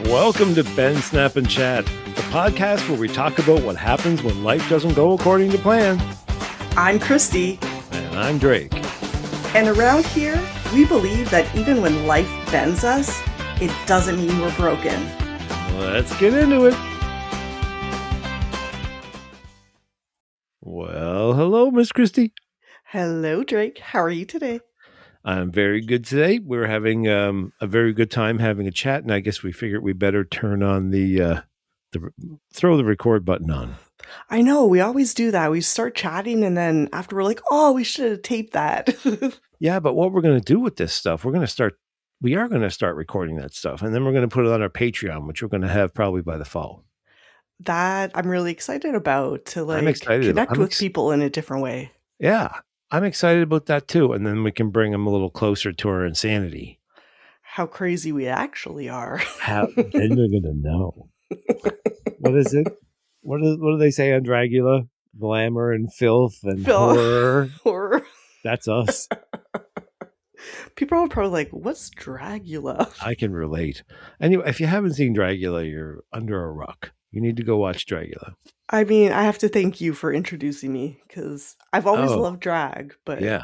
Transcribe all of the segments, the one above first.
Welcome to Ben Snap and Chat, the podcast where we talk about what happens when life doesn't go according to plan. I'm Cristie. And I'm Drake. And around here, we believe that even when life bends us, it doesn't mean we're broken. Let's get into it. Well, hello, Miss Cristie. Hello, Drake. How are you today? I'm very good today. We're having a very good time having a chat, and I guess we figured we better turn on the throw the record button on. I know, we always do that. We start chatting, and then after we're like, oh, we should have taped that. Yeah, but what we're going to do with this stuff, we are going to start recording that stuff, and then we're going to put it on our Patreon, which we're going to have probably by the fall. That I'm really excited about, to connect with people in a different way. Yeah, I'm excited about that too. And then we can bring them a little closer to our insanity. How crazy we actually are. Then they're going to know. What is it? What do they say on Dragula? Glamour and filth and horror. Horror. That's us. People are probably like, what's Dragula? I can relate. Anyway, if you haven't seen Dragula, you're under a rock. You need to go watch Dragula. I mean, I have to thank you for introducing me, because I've always loved drag. But yeah,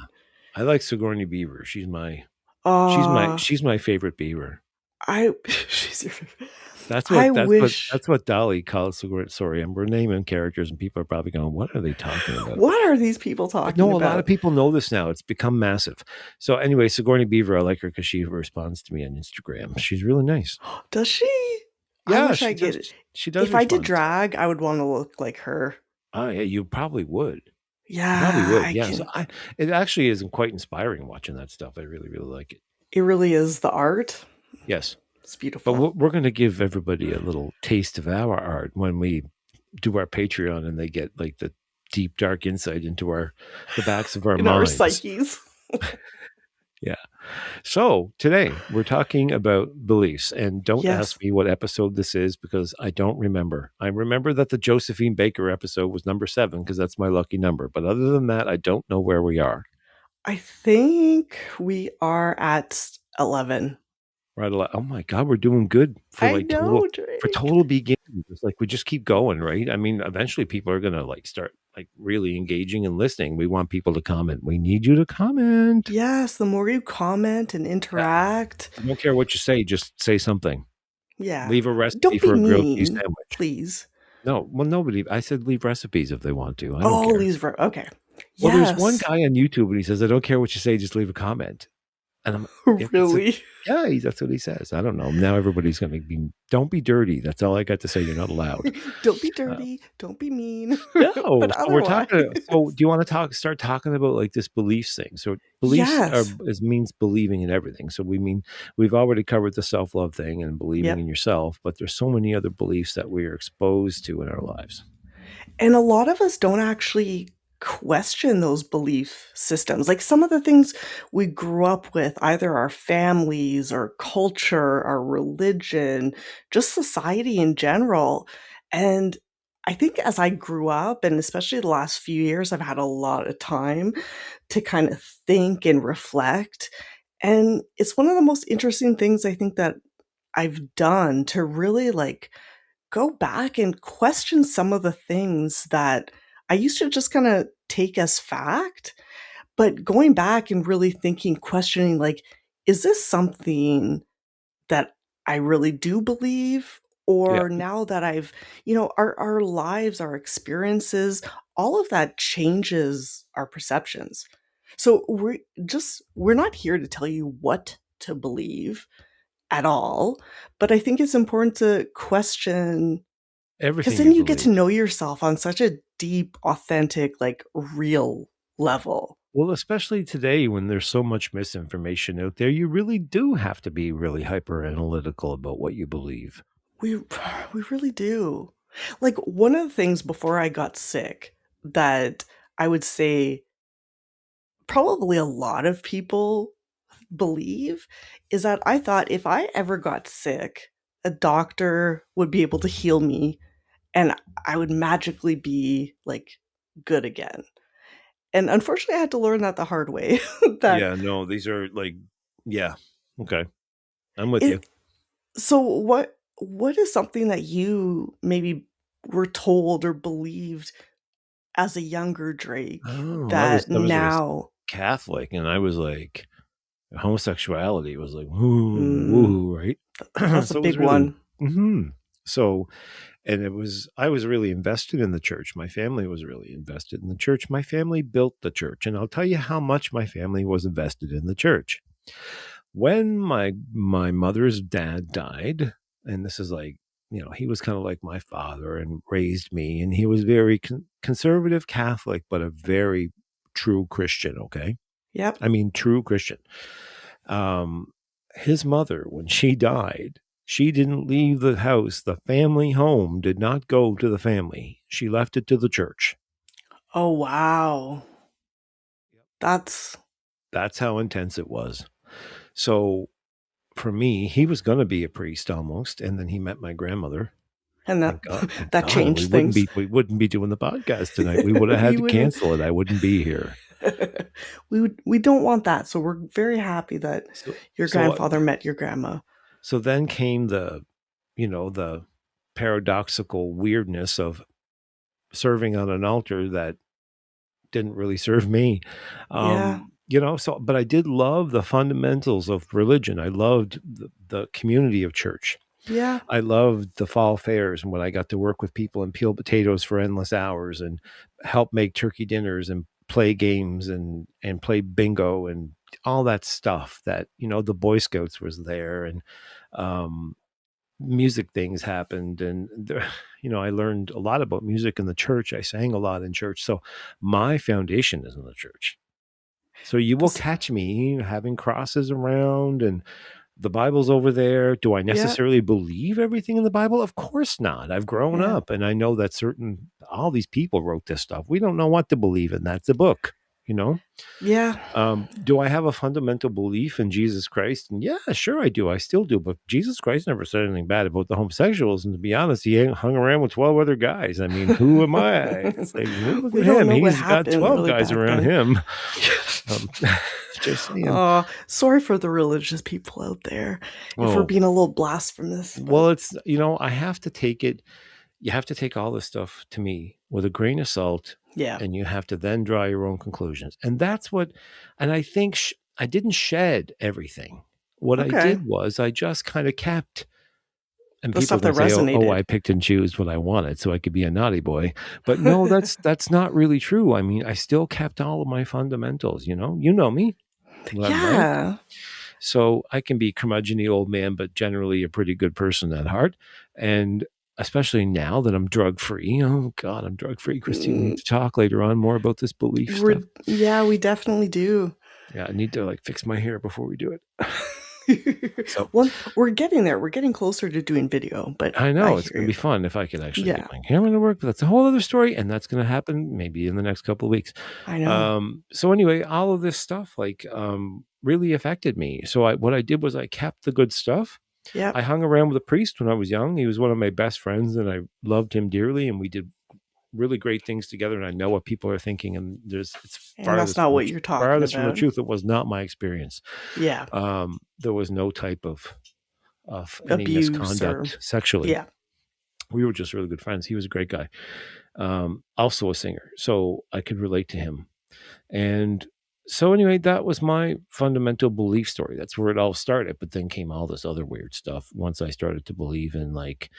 I like Sigourney Beaver. She's my favorite Beaver. She's your favorite. That's what Dolly calls Sigourney. Sorry, we're naming characters, and people are probably going, "What are they talking about? What are these people talking about?" No, a lot of people know this now. It's become massive. So anyway, Sigourney Beaver, I like her because she responds to me on Instagram. She's really nice. Does she? Yeah, I wish I get it. She does. If I did drag, I would want to look like her. Oh yeah, you probably would. Yeah, you probably would. Yeah, so it actually isn't quite inspiring watching that stuff. I really, really like it. It really is the art. Yes, it's beautiful. But we're going to give everybody a little taste of our art when we do our Patreon, and they get like the deep, dark insight into the backs of our minds, our psyches. Yeah. So today we're talking about beliefs, and don't ask me what episode this is because I don't remember. I remember that the Josephine Baker episode was number 7 because that's my lucky number. But other than that, I don't know where we are. I like we are at 11. Right. Oh my God, we're doing good for total beginnings. It's like we just keep going, right? I mean, eventually people are gonna start really engaging and listening. We want people to comment. We need you to comment. Yes, the more you comment and interact. I don't care what you say, just say something. Yeah. Leave a recipe for a grilled cheese sandwich. Please. No, well, nobody. I said leave recipes if they want to. I don't care. Okay. Well, there's one guy on YouTube and he says, I don't care what you say, just leave a comment. And I'm really? Yeah, that's what he says. I don't know. Now everybody's going to be, don't be dirty. That's all I got to say. You're not allowed. Don't be dirty. Don't be mean. No, we're talking. So do you want to start talking about this beliefs thing? So beliefs means believing in everything. So we've already covered the self-love thing and believing in yourself, but there's so many other beliefs that we are exposed to in our lives. And a lot of us don't actually question those belief systems. Like some of the things we grew up with, either our families or culture, our religion, just society in general. And I think as I grew up, and especially the last few years, I've had a lot of time to kind of think and reflect. And it's one of the most interesting things I think that I've done to really go back and question some of the things that I used to just kind of take as fact, but going back and really thinking, questioning, is this something that I really do believe? Or now that I've, our lives, our experiences, all of that changes our perceptions. So we're not here to tell you what to believe at all, but I think it's important to question everything, because then you get to know yourself on such a deep, authentic, real level. Well, especially today when there's so much misinformation out there, you really do have to be really hyper analytical about what you believe. We really do. One of the things before I got sick that I would say probably a lot of people believe is that I thought if I ever got sick, a doctor would be able to heal me and I would magically be good again. And unfortunately, I had to learn that the hard way. These are okay. I'm with you. So what is something that you maybe were told or believed as a younger Drake Oh, that I was raised now Catholic, and I was like, homosexuality was like, woo, mm, woo, right? that's a So it was big really, one. so, and I was really invested in the church. My family was really invested in the church. My family built the church. And I'll tell you how much my family was invested in the church. When my mother's dad died, and this is like, he was kind of like my father and raised me, and he was very conservative Catholic, but a very true Christian. Okay, Yep. I mean true Christian. Um, his mother, when she died, she didn't leave the house. The family home did not go to the family. She left it to the church. Oh, wow. That's That's how intense it was. So for me, he was going to be a priest almost, and then he met my grandmother. and that Thank that God, and changed things. we wouldn't be doing the podcast tonight. We would have had We to would cancel it. I wouldn't be here. we don't want that, so we're very happy that So your so grandfather met your grandma. so then came the paradoxical weirdness of serving on an altar that didn't really serve me. Yeah. So but I did love the fundamentals of religion. I loved the community of church. Yeah. I loved the fall fairs and when I got to work with people and peel potatoes for endless hours and help make turkey dinners and play games and play bingo and all that stuff that, the Boy Scouts was there and um music things happened and there, I learned a lot about music in the church. I sang a lot in church. So my foundation is in the church. So you will This catch me having crosses around and the Bible's over there. Do I Yeah. necessarily believe everything in the Bible? Of course not. I've grown Yeah. up and I know that all these people wrote this stuff. We don't know what to believe in. That's a book, you know? Yeah. Do I have a fundamental belief in Jesus Christ? And yeah, sure I do. I still do. But Jesus Christ never said anything bad about the homosexuals. And to be honest, he ain't hung around with 12 other guys. I mean, who am I? It's like, look We at don't him. know what He's got happened 12 really guys back around then. him. Um, just saying. Sorry for the religious people out there if we're Oh, being a little blasphemous, but well, I have to take it. You have to take all this stuff to me with a grain of salt yeah. and you have to then draw your own conclusions. And I think I didn't shed everything. What I Okay. did was I just kind of kept, and The people are stuff going that to say, oh, resonated. I picked and choose what I wanted so I could be a naughty boy. But no, that's not really true. I mean, I still kept all of my fundamentals, you know me, what I'm like. Yeah. So I can be curmudgeony old man, but generally a pretty good person at heart. And especially now that I'm drug free. Oh God, I'm drug free. Cristie, we need Mm, to talk later on more about this belief stuff. we definitely do. Yeah, I need to like fix my hair before we do it. So Well, we're getting there. We're getting closer to doing video, but I I know it's hear going to you. be fun if I could actually get Yeah, my camera to work, but that's a whole other story. And that's going to happen maybe in the next couple of weeks. I know. So anyway, all of this stuff really affected me. So what I did was I kept the good stuff. I Yep. hung around with a priest when I was young. He was one of my best friends and I loved him dearly. And we did really great things together. And I know what people are thinking. And it's And that's not what you're talking farthest from the about. truth. It was not my experience. Yeah. There was no type of any Abuse or misconduct sexually. yeah. We were just really good friends. He was a great guy. Also a singer. So I could relate to him. And so anyway, that was my fundamental belief story. That's where it all started. But then came all this other weird stuff. Once I started to believe in like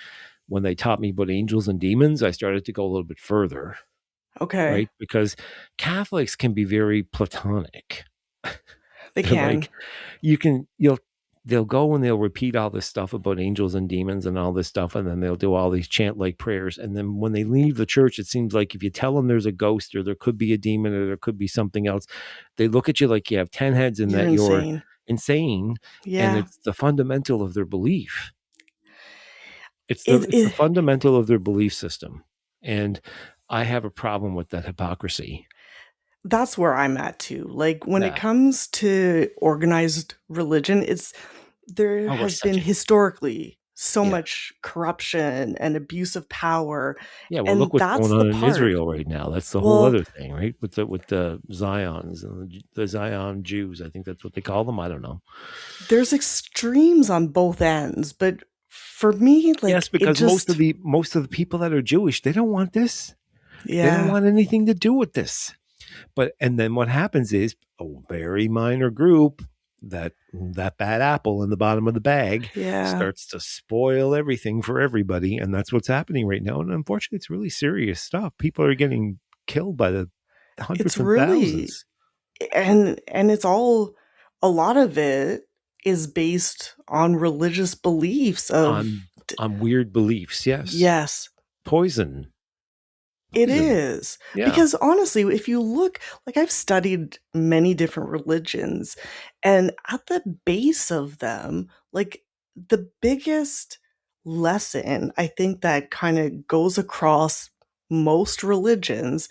when they taught me about angels and demons, I started to go a little bit further, Okay. right? Because Catholics can be very platonic. They They're can. like, they'll go and they'll repeat all this stuff about angels and demons and all this stuff, and then they'll do all these chant like prayers. And then when they leave the church, it seems like if you tell them there's a ghost or there could be a demon or there could be something else, they look at you like you have 10 heads and You're that you're insane. insane. And Yeah. it's the fundamental of their belief. It It's the it fundamental of their belief system. And I have a problem with that hypocrisy. that's where I'm at too. Like when it Yeah. comes to organized religion, there Oh, we're has been such a historically so yeah. much corruption and abuse of power, Yeah, well, look and what's that's going the on in part. Israel right now. That's the whole Well, other thing, right? With the Zions and the Zion Jews. I think that's what they call them. I don't know. there's extremes on both ends, but For me, Yes, like, it because just most of the people that are Jewish, they don't want this. They don't yeah, want anything to do with this. But and then what happens is a very minor group, that bad apple in the bottom of the bag, yeah. starts to spoil everything for everybody, and that's what's happening right now. And unfortunately, it's really serious stuff. People are getting killed by the It's hundreds and really thousands and it's all a lot of it is based on religious beliefs of on weird beliefs. Yes, yes. poison, It poison. is. Yeah. Because honestly, if you look, like I've studied many different religions, and at the base of them, like the biggest lesson I think that kind of goes across most religions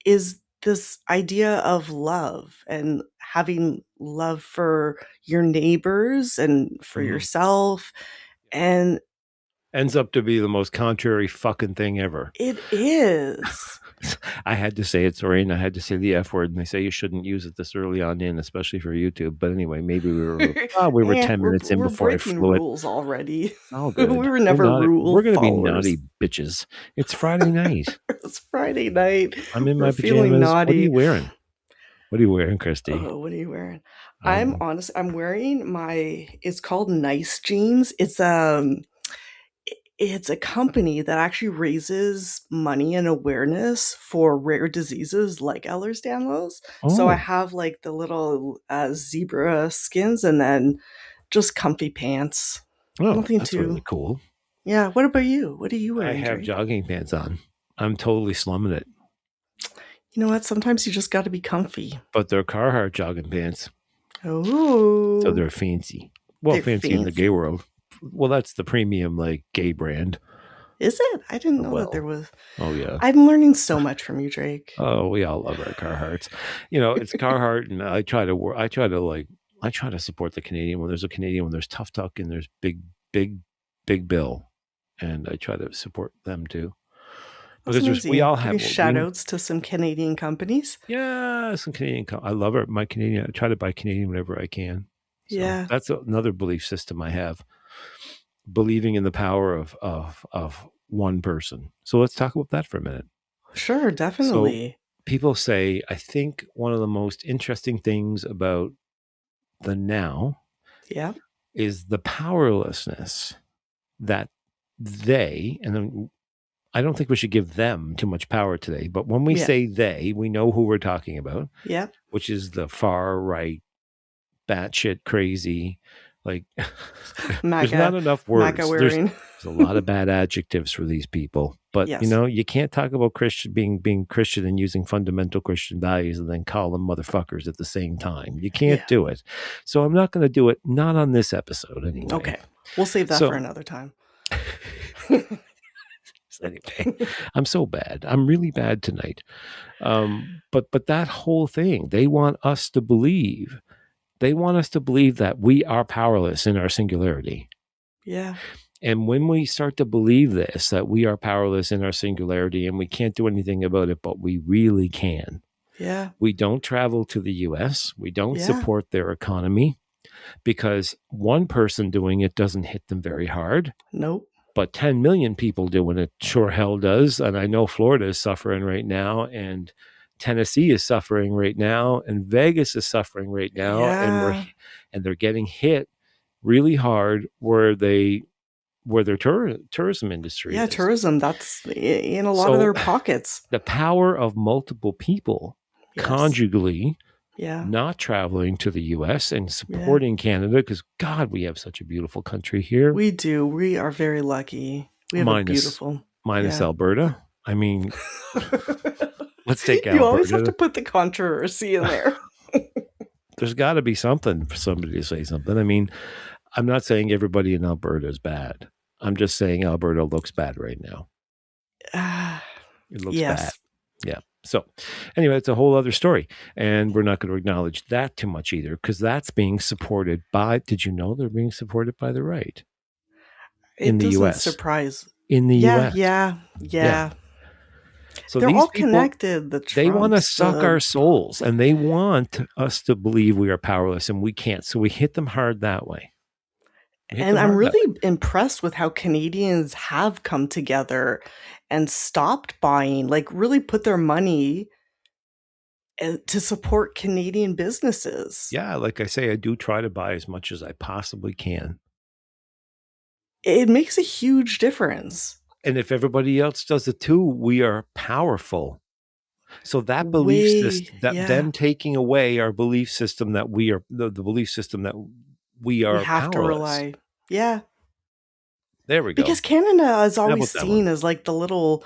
is this idea of love and having love for your neighbors and for Mhm. yourself. And Ends up to be the most contrary fucking thing ever. it is. I had to say it, sorry, and I had to say the F word, and they say you shouldn't use it this early on in, especially for YouTube. But anyway, maybe we were Eh, 10 minutes in we're before I breaking flew it. rules already. It's all We good. were We're never not. rule We're gonna be followers. naughty bitches. It's Friday night. It's Friday night. I'm in We're my feeling pajamas. What are you naughty. wearing? What are you wearing, Christy? Oh, what are you wearing? I don't know. I'm wearing my it's called Nice Jeans. It's a company that actually raises money and awareness for rare diseases like Ehlers-Danlos. So I Oh, have like the little zebra skins and then just comfy pants. oh, Nothing that's really too. cool. Yeah. What about you? What are you I wearing, have Drake? jogging pants on. I'm totally slumming it, You know what? Sometimes you just got to be comfy. but they're Carhartt jogging pants, so Oh, they're fancy. Well, they're fancy in the gay fancy. world. Well, that's the premium like gay brand. Is it? I didn't know that there Well, was. oh yeah. I'm learning so much from you, Drake. Oh, we all love our Carhartts. You know, it's Carhartt, and I try to work. I try to support the Canadian when there's a Canadian, when there's Tough Tuck, and there's Big, Big Bill, and I try to support them too That's because we amazing. all Giving have shout outs to some Canadian companies. yeah, some Canadian. I love it. My Canadian. I try to buy Canadian whenever I can. So Yeah, that's another belief system I have, believing in the power of one person. So let's talk about that for a minute. sure, So definitely. people say, I think one of the most interesting things about the now Yeah, is the powerlessness that and I don't think we should give them too much power today, but when we yeah, say they, we know who we're talking about, yeah. which is the far right, batshit crazy. Like, there's not MAGA, enough MAGA words. wearing. There's a lot of bad adjectives for these people. But you Yes. know, you can't talk about Christian being Christian and using fundamental Christian values and then call them motherfuckers at the same time. You can't Yeah. do it. So I'm not going to do it. Not on this episode, anyway. Okay. We'll save that for So another time. anyway, I'm so bad. I'm really bad tonight. But that whole thing, they want us to believe. They want us to believe that we are powerless in our singularity. Yeah. And when we start to believe this, that we are powerless in our singularity and we can't do anything about it, but we really can. Yeah. We don't travel to the US. We don't Yeah. support their economy because one person doing it doesn't hit them very hard. Nope. But 10 million people doing it sure hell does. And I know Florida is suffering right now, and Tennessee is suffering right now, and Vegas is suffering right now, Yeah. and they're getting hit really hard where their tourism industry Yeah. is. Tourism, that's in a lot of So their pockets. the power of multiple people Yes. conjugally Yeah. not traveling to the US and Yeah. supporting Canada, because God, we have such a beautiful country here, We do. We are very lucky. We have a minus beautiful. minus Yeah. Alberta. I mean, let's take You always have to Alberta. put the controversy in there. There's got to be something for somebody to say something. I mean, I'm not saying everybody in Alberta is bad. I'm just saying Alberta looks bad right now. It looks bad. Yes. Yeah. So, anyway, it's a whole other story. And we're not going to acknowledge that too much either, because that's being supported by, did you know they're being supported by the right in It the doesn't US? surprise. In the Yeah, US. yeah, Yeah. yeah. So They're these all people, connected. The they want to Trumps, suck our souls and they want us to believe we are powerless and we can't. So we hit them hard that way. Make And it I'm hard that way. really impressed with how Canadians have come together and stopped buying, like, really put their money to support Canadian businesses. Yeah, like I say, I do try to buy as much as I possibly can. It makes a huge difference. And if everybody else does it too, we are powerful. So that belief Way system, that yeah. them taking away our belief system that we are the belief system that we We are have to powerless. rely yeah. There we go. Because Canada is How always about that one? seen as, like, the little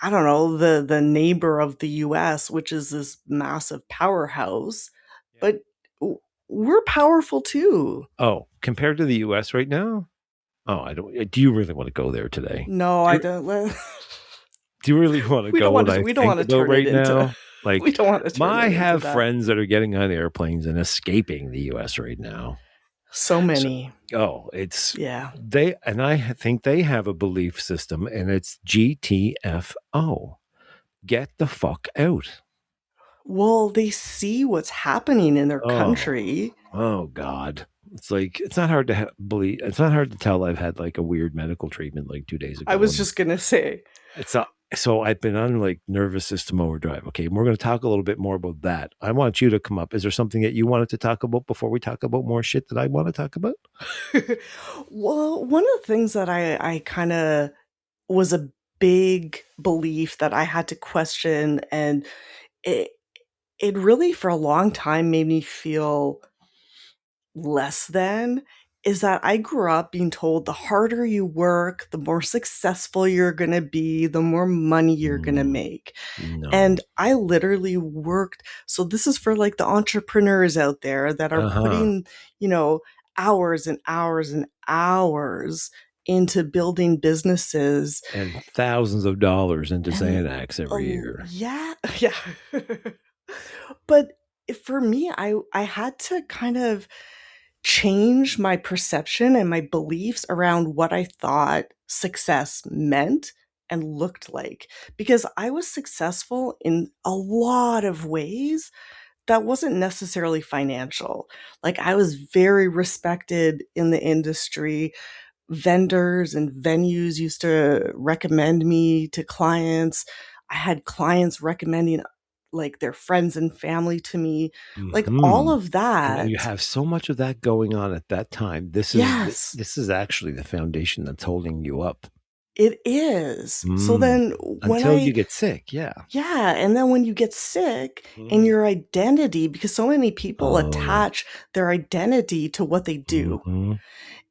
I don't know, the neighbor of the US, which is this massive powerhouse, Yeah. but w we're powerful too. Oh, compared to the US right now? Oh, I don't. Do you really want to go there today? No, Do I you, don't do you really want to we go don't want what to I we don't think wanna about turn it right into now? we Like, don't wanna turn I it into have that. friends that are getting on airplanes and escaping the US right now. So So, many. oh, it's Yeah. they, and I think they have a belief system, and it's GTFO. Get the fuck out. Well, they see what's happening in their Oh, country. oh God. It's like, it's not hard to believe. It's not hard to tell I've had like a weird medical treatment like 2 days I ago. was And just gonna say. it's not, so I've been on like nervous system overdrive. Okay. And we're going to talk a little bit more about that. I want you to come up. Is there something that you wanted to talk about before we talk about more shit that I want to talk about? Well, one of the things that I kinda was a big belief that I had to question, and it it really for a long time made me feel less than, is that I grew up being told the harder you work, the more successful you're gonna be, the more money you're gonna Mm, make. no. And I literally worked so this is for, like, the entrepreneurs out there that are Uh huh. putting, you know, hours and hours and hours into building businesses And thousands of dollars into and Xanax every year. yeah, yeah. But for me, I had to kind of change my perception and my beliefs around what I thought success meant and looked like, because I was successful in a lot of ways that wasn't necessarily financial. Like, I was very respected in the industry. Vendors and venues used to recommend me to clients. I had clients recommending, like, their friends and family to me. Like, all Hmm. of And you that. have so much of that going on at that time. Yes. This is actually the foundation that's holding you up. It is. So Mm. then when Until you I get sick, yeah. yeah, and then when you get sick and Mhm. your identity because so many people Oh. attach their identity to what they do. Mhm.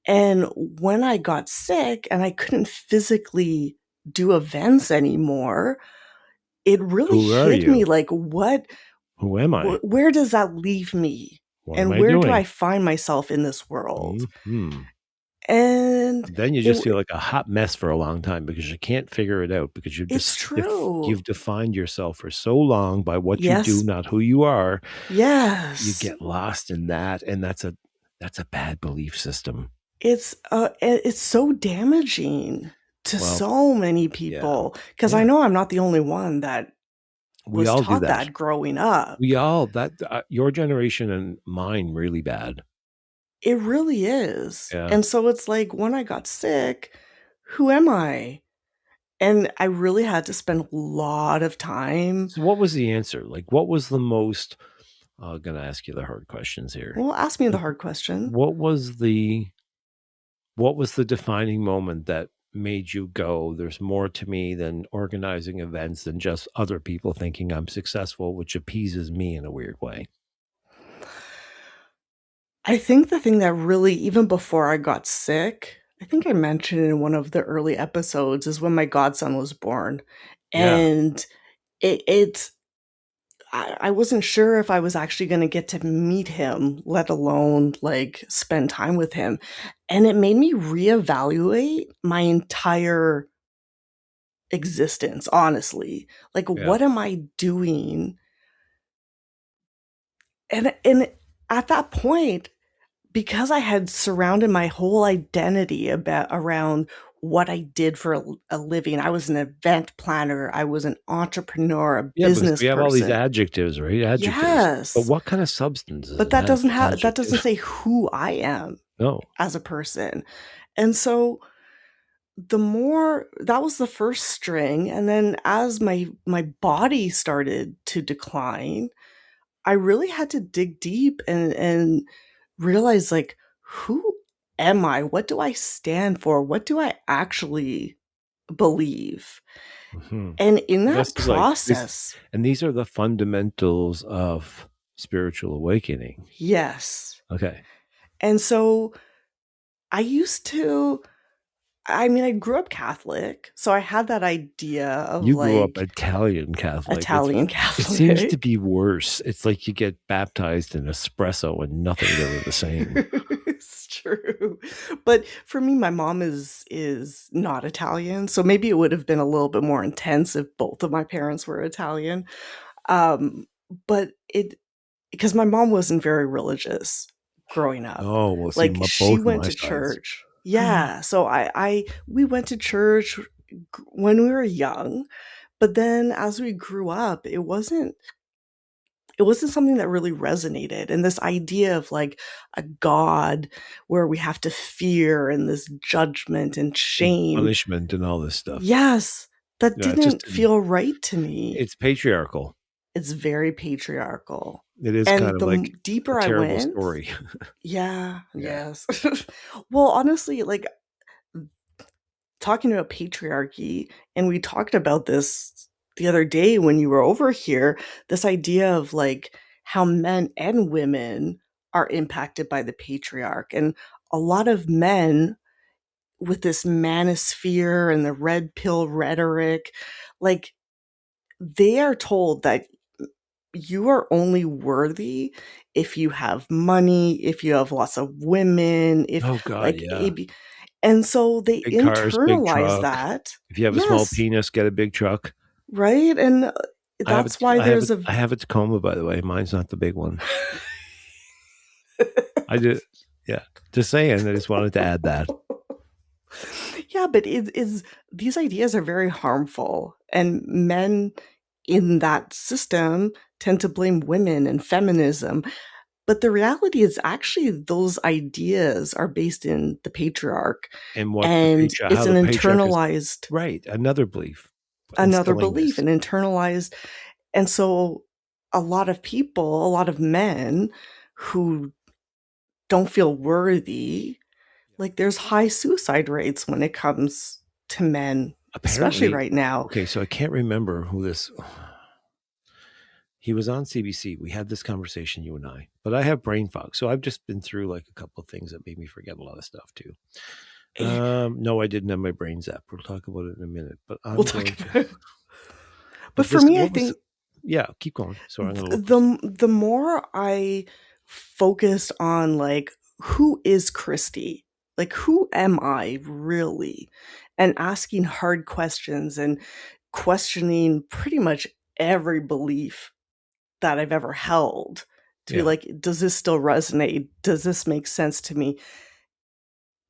And when I got sick and I couldn't physically do events anymore, it really Who are hit me you? like, what Who am I? where does that leave me? What am And I where do doing? I find myself in this world? Mhm. And Then you it just feel like a hot mess for a long time because you can't figure it out because it's true. you've defined yourself for so long by what you do, Yes. not who you are. You Yes. get lost in that, and that's a bad belief system. It's so damaging to Well, so many yeah. people because I Yeah. know I'm not the only one that We was all do taught that. that growing up. We all that your generation and mine really bad. It really is. Yeah. And so it's like when I got sick, who am I? And I really had to spend a lot of time. So what was the answer? Like what was the most gonna ask you the hard questions here. Well, ask me the Like hard question. what was the what was the defining moment that made you go, there's more to me than organizing events than just other people thinking I'm successful, which appeases me in a weird way? I think the thing that really, even before I got sick, I think I mentioned in one of the early episodes, is when my godson was born. Yeah. And it's I wasn't sure if I was actually gonna get to meet him, let alone, like, spend time with him, and it made me reevaluate my entire existence, honestly. Like, Yeah. what am I doing? And at that point, because I had surrounded my whole identity about around what I did for a living, I was an event planner, I was an entrepreneur, a Yeah, because business we have all these person. adjectives, right? Adjectives. But Yes. what kind of substance does But it have, that doesn't adjective? say who I am. No. as a person. And so the more that was the first string, and then as my body started to decline, I really had to dig deep and realize, like, who am I? What do I stand for? What do I actually believe? Hmm. And in This that is like this, process, and these are the fundamentals of spiritual awakening. yes. Okay. And so I used to I mean, I grew up Catholic, so I had that idea of, You grew up like, Italian Catholic. Italian It seems to Catholic. be worse. It's like you get baptized in espresso and nothing's ever the same. It's true. But for me, my mom is not Italian, so maybe it would have been a little bit more intense if both of my parents were Italian. Um, but it because my mom wasn't very religious growing up. Oh, well, see, Like, she both went my to sides. church. Yeah, so I we went to church when we were young, but then as we grew up, it wasn't something that really resonated. And this idea of, like, a God where we have to fear and this judgment and And shame. punishment and all this stuff. Yes, that Yeah, it just didn't didn't. feel right to me. It's patriarchal. It's very patriarchal. It is kind And of like a deeper I terrible went, story. yeah, Yeah. yes. Well, honestly, like, talking about patriarchy, and we talked about this the other day when you were over here, this idea of, like, how men and women are impacted by the patriarch. And a lot of men with this manosphere and the red pill rhetoric, like, they are told that you are only worthy if you have money, if you have lots of women, if, Oh God, like, yeah. AB, and so they Big cars, big internalize truck. that. If you have a small Yes, penis, get a big truck. right? And, I have it. that's why there's a I have a Tacoma, by the way. Mine's not the big one. I did. Yeah. Just saying. I just wanted to add that. Yeah, but it is these ideas are very harmful, and men in that system tend to blame women and feminism. But the reality is actually those ideas are based in the patriarch, And and how it's an the patriarch is internalized right. Another belief another instilling belief, this. an internalized. And so a lot of people, a lot of men who don't feel worthy, like, there's high suicide rates when it comes to men, especially Apparently, right now. okay, so I can't remember who this. He was on CBC. We had this conversation, you and I, but I have brain fog. So I've just been through like a couple of things that made me forget a lot of stuff too. Eh, No, I didn't have my brain zap. We'll talk about it in a minute, but we'll I'm talk going to. about it. But But for this, me, I what was, think yeah, keep going. Sorry, I'm going to look this. the more I focused on, like, who is Cristie? Like, who am I really? And asking hard questions and questioning pretty much every belief that I've ever held to be Yeah. like, does this still resonate? Does this make sense to me?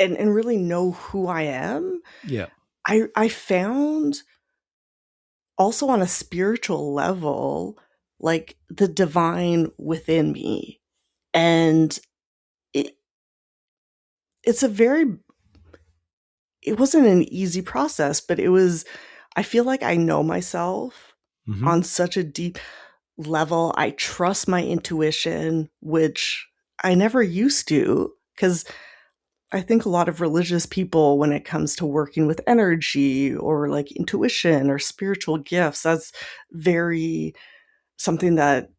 And really know who I am. Yeah. I found also on a spiritual level, like, the divine within me. And it it's a very it wasn't an easy process, but it was I feel like I know myself Hmm. on such a deep level. I trust my intuition, which I never used to, because I think a lot of religious people, when it comes to working with energy or, like, intuition or spiritual gifts, that's very something that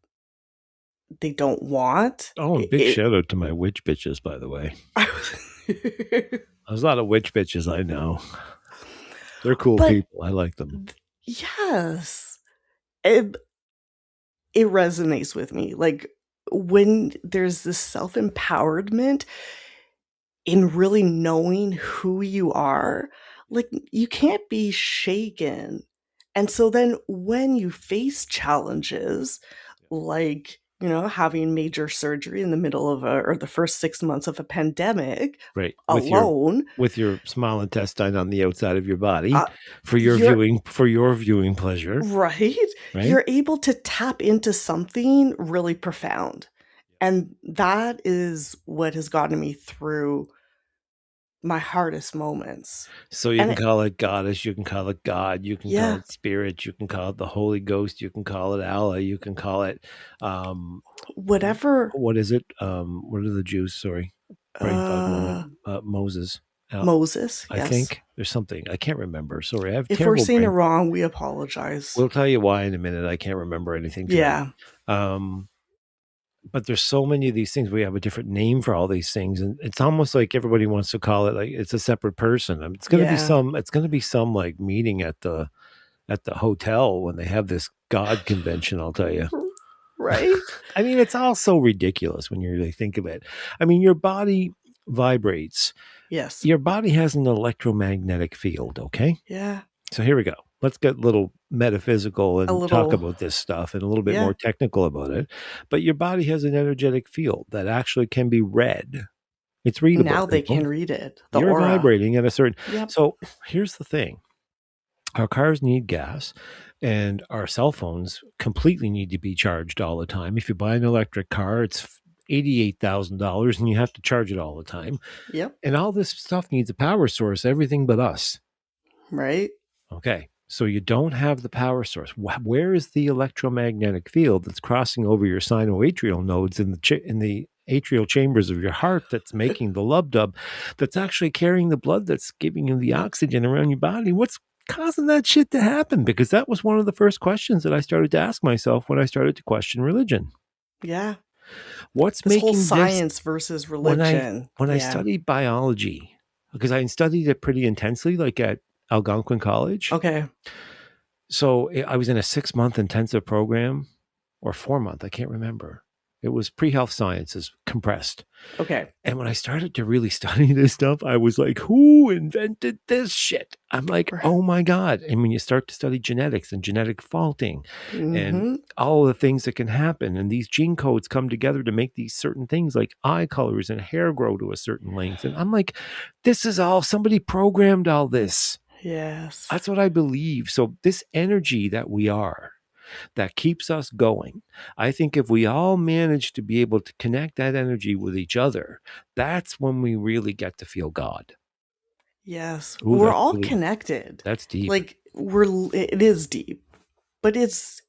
they don't want. Oh, and big It shout out to my witch bitches, by the way. I was There's a lot of witch bitches I know. They're cool but people. I like them. yes, it it resonates with me, like, when there's this self-empowerment in really knowing who you are, like, you can't be shaken. And so then when you face challenges, like, having major surgery in the middle of a or the first 6 months of a pandemic Right. alone, With your small intestine on the outside of your body uh, you're for your viewing pleasure, right? right? You're able to tap into something really profound. And that is what has gotten me through my hardest moments. So you And can call it goddess, you can call it God, you can call yeah, it spirit, you can call it the Holy Ghost, you can call it Allah, you can call it um whatever. what is it? What are the Jews? Sorry, brain fog moment. uh Moses. Moses, I yes. think there's something I can't remember. Sorry, I have If we're terrible saying it brain. wrong, we apologize. We'll tell you why in a minute. I can't remember anything tonight. Yeah, Um, but there's so many of these things. We have a different name for all these things, and it's almost like everybody wants to call it like it's a separate person. It's going to be yeah. some. It's going to be some like meeting at the hotel when they have this God convention. I'll tell you. Right? I mean, it's all so ridiculous when you really think of it. I mean, your body vibrates. Yes. Your body has an electromagnetic field. Okay. Yeah. So here we go. Let's get a little metaphysical A and talk little, about this stuff and a little bit yeah. more technical about it. But your body has an energetic field that actually can be read. It's readable, Now they people. can read it. The You're aura. vibrating at a certain. Yep. So here's the thing: our cars need gas, and our cell phones completely need to be charged all the time. If you buy an electric car, it's $88,000, and you have to charge it all the time. Yep. And all this stuff needs a power source. Everything but us. Right? Okay. So you don't have the power source. Where is the electromagnetic field that's crossing over your sinoatrial nodes in the atrial chambers of your heart that's making the lub dub that's actually carrying the blood that's giving you the oxygen around your body? What's causing that shit to happen? Because that was one of the first questions that I started to ask myself when I started to question religion. Yeah. What's This whole making this science versus when I religion. when I Yeah. studied biology, because I studied it pretty intensely, like at Algonquin College. Okay. So I was in a 6-month intensive program or 4-month, I can't remember. It was pre-health sciences compressed. Okay. And when I started to really study this stuff, I was like, who invented this shit? I'm like, oh my God. And when you start to study genetics and genetic faulting and Mm-hmm. all the things that can happen, and these gene codes come together to make these certain things like eye colors and hair grow to a certain length. And I'm like, this is all somebody programmed all this. Yes. That's what I believe. So this energy that we are, that keeps us going. I think if we all manage to be able to connect that energy with each other, that's when we really get to feel God. Yes. Ooh, We're all connected. that's deep. Like it is deep, but it's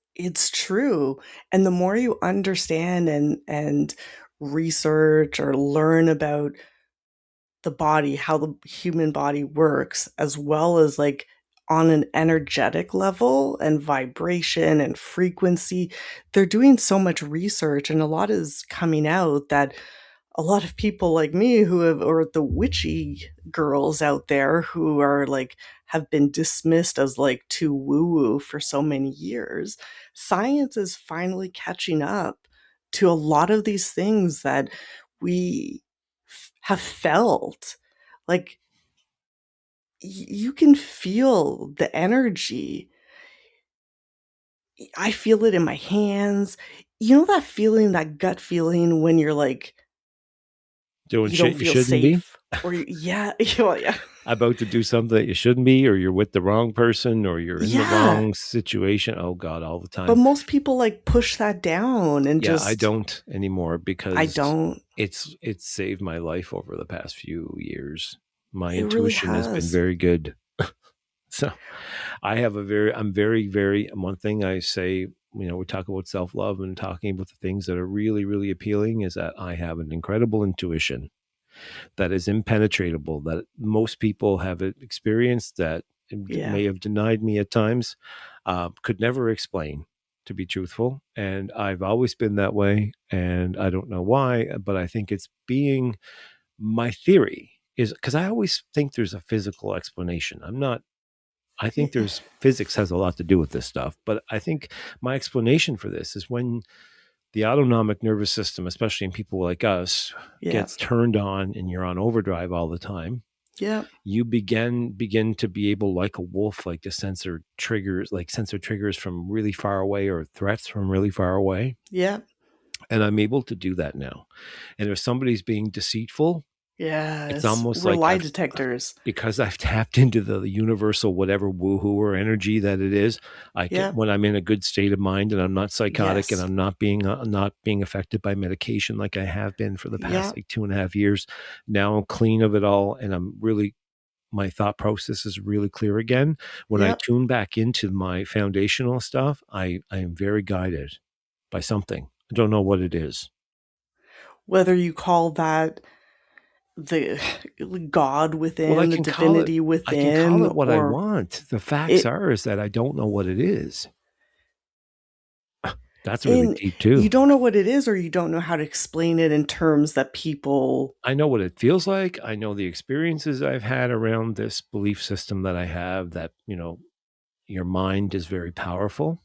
true. And the more you understand and research or learn about the body, how the human body works, as well as like on an energetic level and vibration and frequency. They're doing so much research, and a lot is coming out that a lot of people like me who have, or the witchy girls out there who are like, have been dismissed as like too woo woo for so many years. Science is finally catching up to a lot of these things that we have felt. Like you can feel the energy. I feel it in my hands. You know that feeling, that gut feeling when you're like, Doing you don't shit you feel shouldn't be, safe, or yeah, well, yeah. about to do something that you shouldn't be, or you're with the wrong person, or you're in the Yeah, wrong situation. Oh God, all the but time. most people like push that down and Yeah, I just don't anymore I because don't. it's saved my life over the past few years. My It really intuition has been has. very good. So I'm very, very, one thing I say, we talk about self love and talking about the things that are really, really appealing is that I have an incredible intuition that is impenetrable, that most people have experienced, that Yeah. may have denied me at times, could never explain, to be truthful. And I've always been that way. And I don't know why, but I think it's being my theory is because I always think there's a physical explanation. I think there's physics has a lot to do with this stuff, but I think my explanation for this is when the autonomic nervous system, especially in people like us, Yeah. gets turned on and you're on overdrive all the time, Yeah. you begin to be able, like a wolf, like to sensor triggers from really far away or threats from really far away. Yeah. And I'm able to do that now. And if somebody's being deceitful, It's Yes, almost we're like lie I've detectors. because I've tapped into the universal whatever woohoo or energy that it is. I can Yep, when I'm in a good state of mind and I'm not psychotic and yes, I'm not being affected by medication like I have been for the past yep, like 2.5 years. Now I'm clean of it all, and I'm really my thought process is really clear again. When I yep. tune back into my foundational stuff, I am very guided by something. I don't know what it is. Whether you call that the God Well, within, the divinity I can call within, it what I or want. The facts it are is that I don't know what it is. That's really in deep you too. don't know what it is, or you don't know how to explain it in terms that people. I know what it feels like. I know the experiences I've had around this belief system that I have that, your mind is very powerful.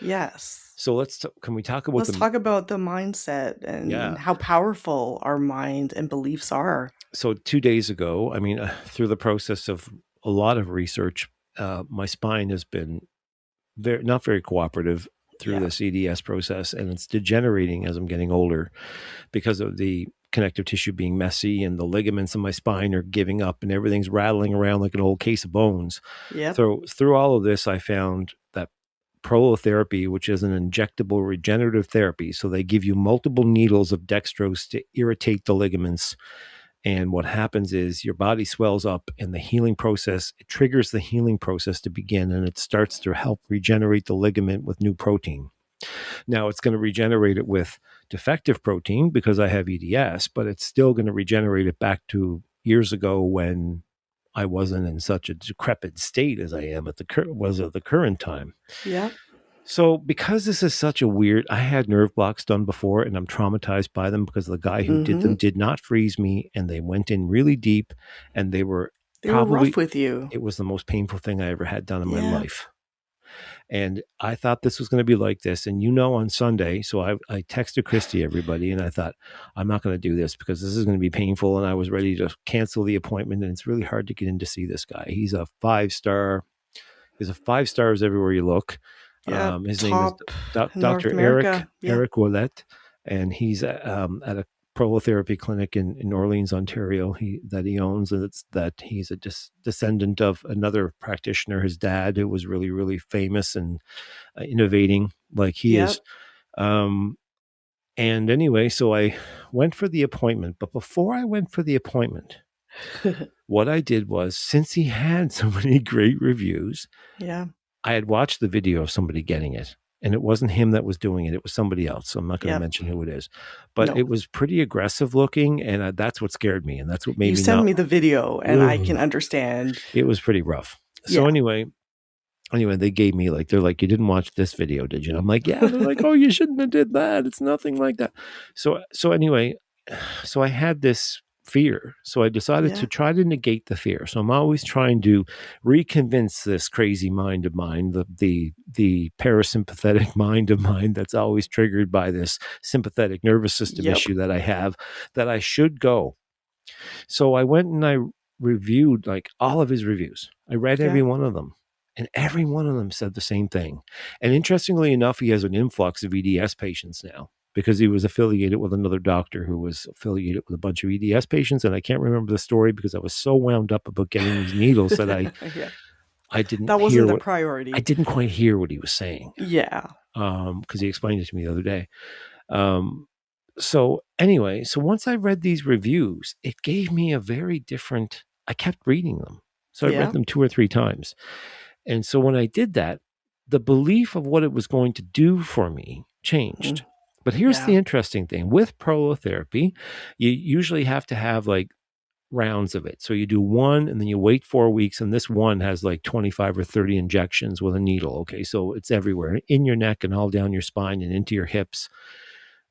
Yes. So can we talk about Let's talk about the mindset yeah. and how powerful our mind and beliefs are. So 2 days ago, I mean, through the process of a lot of research, my spine has been not very cooperative through Yeah. this EDS process, and it's degenerating as I'm getting older because of the connective tissue being messy and the ligaments in my spine are giving up and everything's rattling around like an old case of bones. Yep. Through all of this, I found that prolotherapy, which is an injectable regenerative therapy, so they give you multiple needles of dextrose to irritate the ligaments, and what happens is your body swells up and the healing process, it triggers the healing process to begin, and it starts to help regenerate the ligament with new protein. Now it's going to regenerate it with defective protein because I have EDS, but it's still going to regenerate it back to years ago when I wasn't in such a decrepit state as I am was at the current time. Yep. So because this is such a weird, I had nerve blocks done before and I'm traumatized by them because the guy who did them Mhm. did not freeze me and they went in really deep, and they were They were rough probably, with you. it was the most painful thing I ever had done in my Yeah. life. And I thought this was going to be like this. And on Sunday, so I texted Cristie, everybody, and I thought, I'm not going to do this because this is going to be painful. And I was ready to cancel the appointment. And it's really hard to get in to see this guy. He's a 5 stars everywhere you look. Yep. His name is Top in North Dr. Eric, America. Yeah. Eric Willett, and he's at a prolotherapy clinic in Orleans, Ontario, that he owns, and it's that he's a descendant of another practitioner, his dad, who was really, really famous and innovating like he is. Yep. Um, and anyway, so I went for the appointment, but before I went for the appointment, what I did was, since he had so many great reviews, Yeah. I had watched the video of somebody getting it, and it wasn't him that was doing it. It was somebody else. So I'm not going to Yep. mention who it is, but No. it was pretty aggressive looking. And that's what scared me. And that's what made You me send not, me the video and I ugh, can understand. it was pretty rough. So Yeah. anyway, they gave me they're like, you didn't watch this video, did you? And I'm like, yeah. They're like, oh, you shouldn't have did that. It's nothing like that. So anyway, so I had this fear. So I decided to Yeah. try to negate the fear. So I'm always trying to reconvince this crazy mind of mine, the parasympathetic mind of mine that's always triggered by this sympathetic nervous system Yep. issue that I have, that I should go. So I went and I reviewed like all of his reviews. I read Yeah. every one of them. And every one of them said the same thing. And interestingly enough, he has an influx of EDS patients now because he was affiliated with another doctor who was affiliated with a bunch of EDS patients. And I can't remember the story because I was so wound up about getting these needles that Yeah. I didn't That wasn't hear the what I priority. didn't quite hear what he was saying. Yeah. Because he explained it to me the other day. Um, so anyway, so once I read these reviews, it gave me a very different, I kept reading them. So I read Yeah. them 2 or 3 times. And so when I did that, the belief of what it was going to do for me changed. Mm. But here's the Yeah. interesting thing with prolotherapy, you usually have to have like rounds of it. So you do one and then you wait 4 weeks. And this one has like 25 or 30 injections with a needle. Okay. So it's everywhere in your neck and all down your spine and into your hips.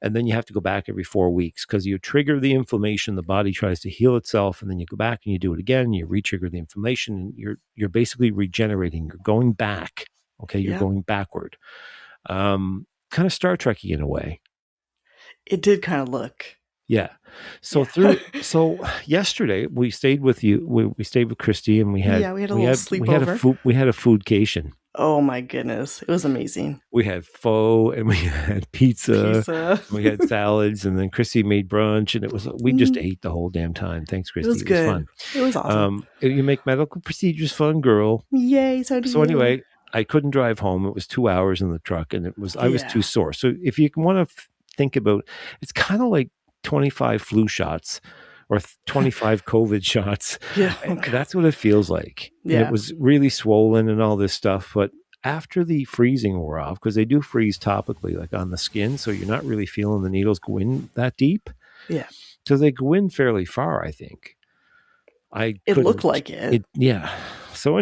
And then you have to go back every 4 weeks because you trigger the inflammation. The body tries to heal itself, and then you go back and you do it again. And you re-trigger the inflammation, and you're basically regenerating. You're going back. Okay, you're Yeah. going backward. Kind of Star Trekky in a way. It did kind of look. Yeah. Yeah. So yesterday we stayed with you. We stayed with Cristie, and Yeah, we had a little sleepover. we had a foodcation. Oh my goodness. It was amazing. We had pho and we had pizza Pizza. and we had salads, and then Cristie made brunch, and we just Mm, ate the whole damn time. Thanks, it Cristie. was It was good. fun. It was awesome. You make medical procedures fun, girl. Yay, so do So you. anyway, I couldn't drive home. It was 2 hours in the truck, and I was too Yeah. sore. So if you want to think about, it's kind of like 25 flu shots or 25 COVID shots. Yeah. Oh god. That's what it feels like. And it Yeah. was really swollen and all this stuff. But after the freezing wore off, because they do freeze topically, like on the skin, so you're not really feeling the needles go in that deep. Yeah. So they go in fairly far, I think. I It looked couldn't. like it. Yeah. So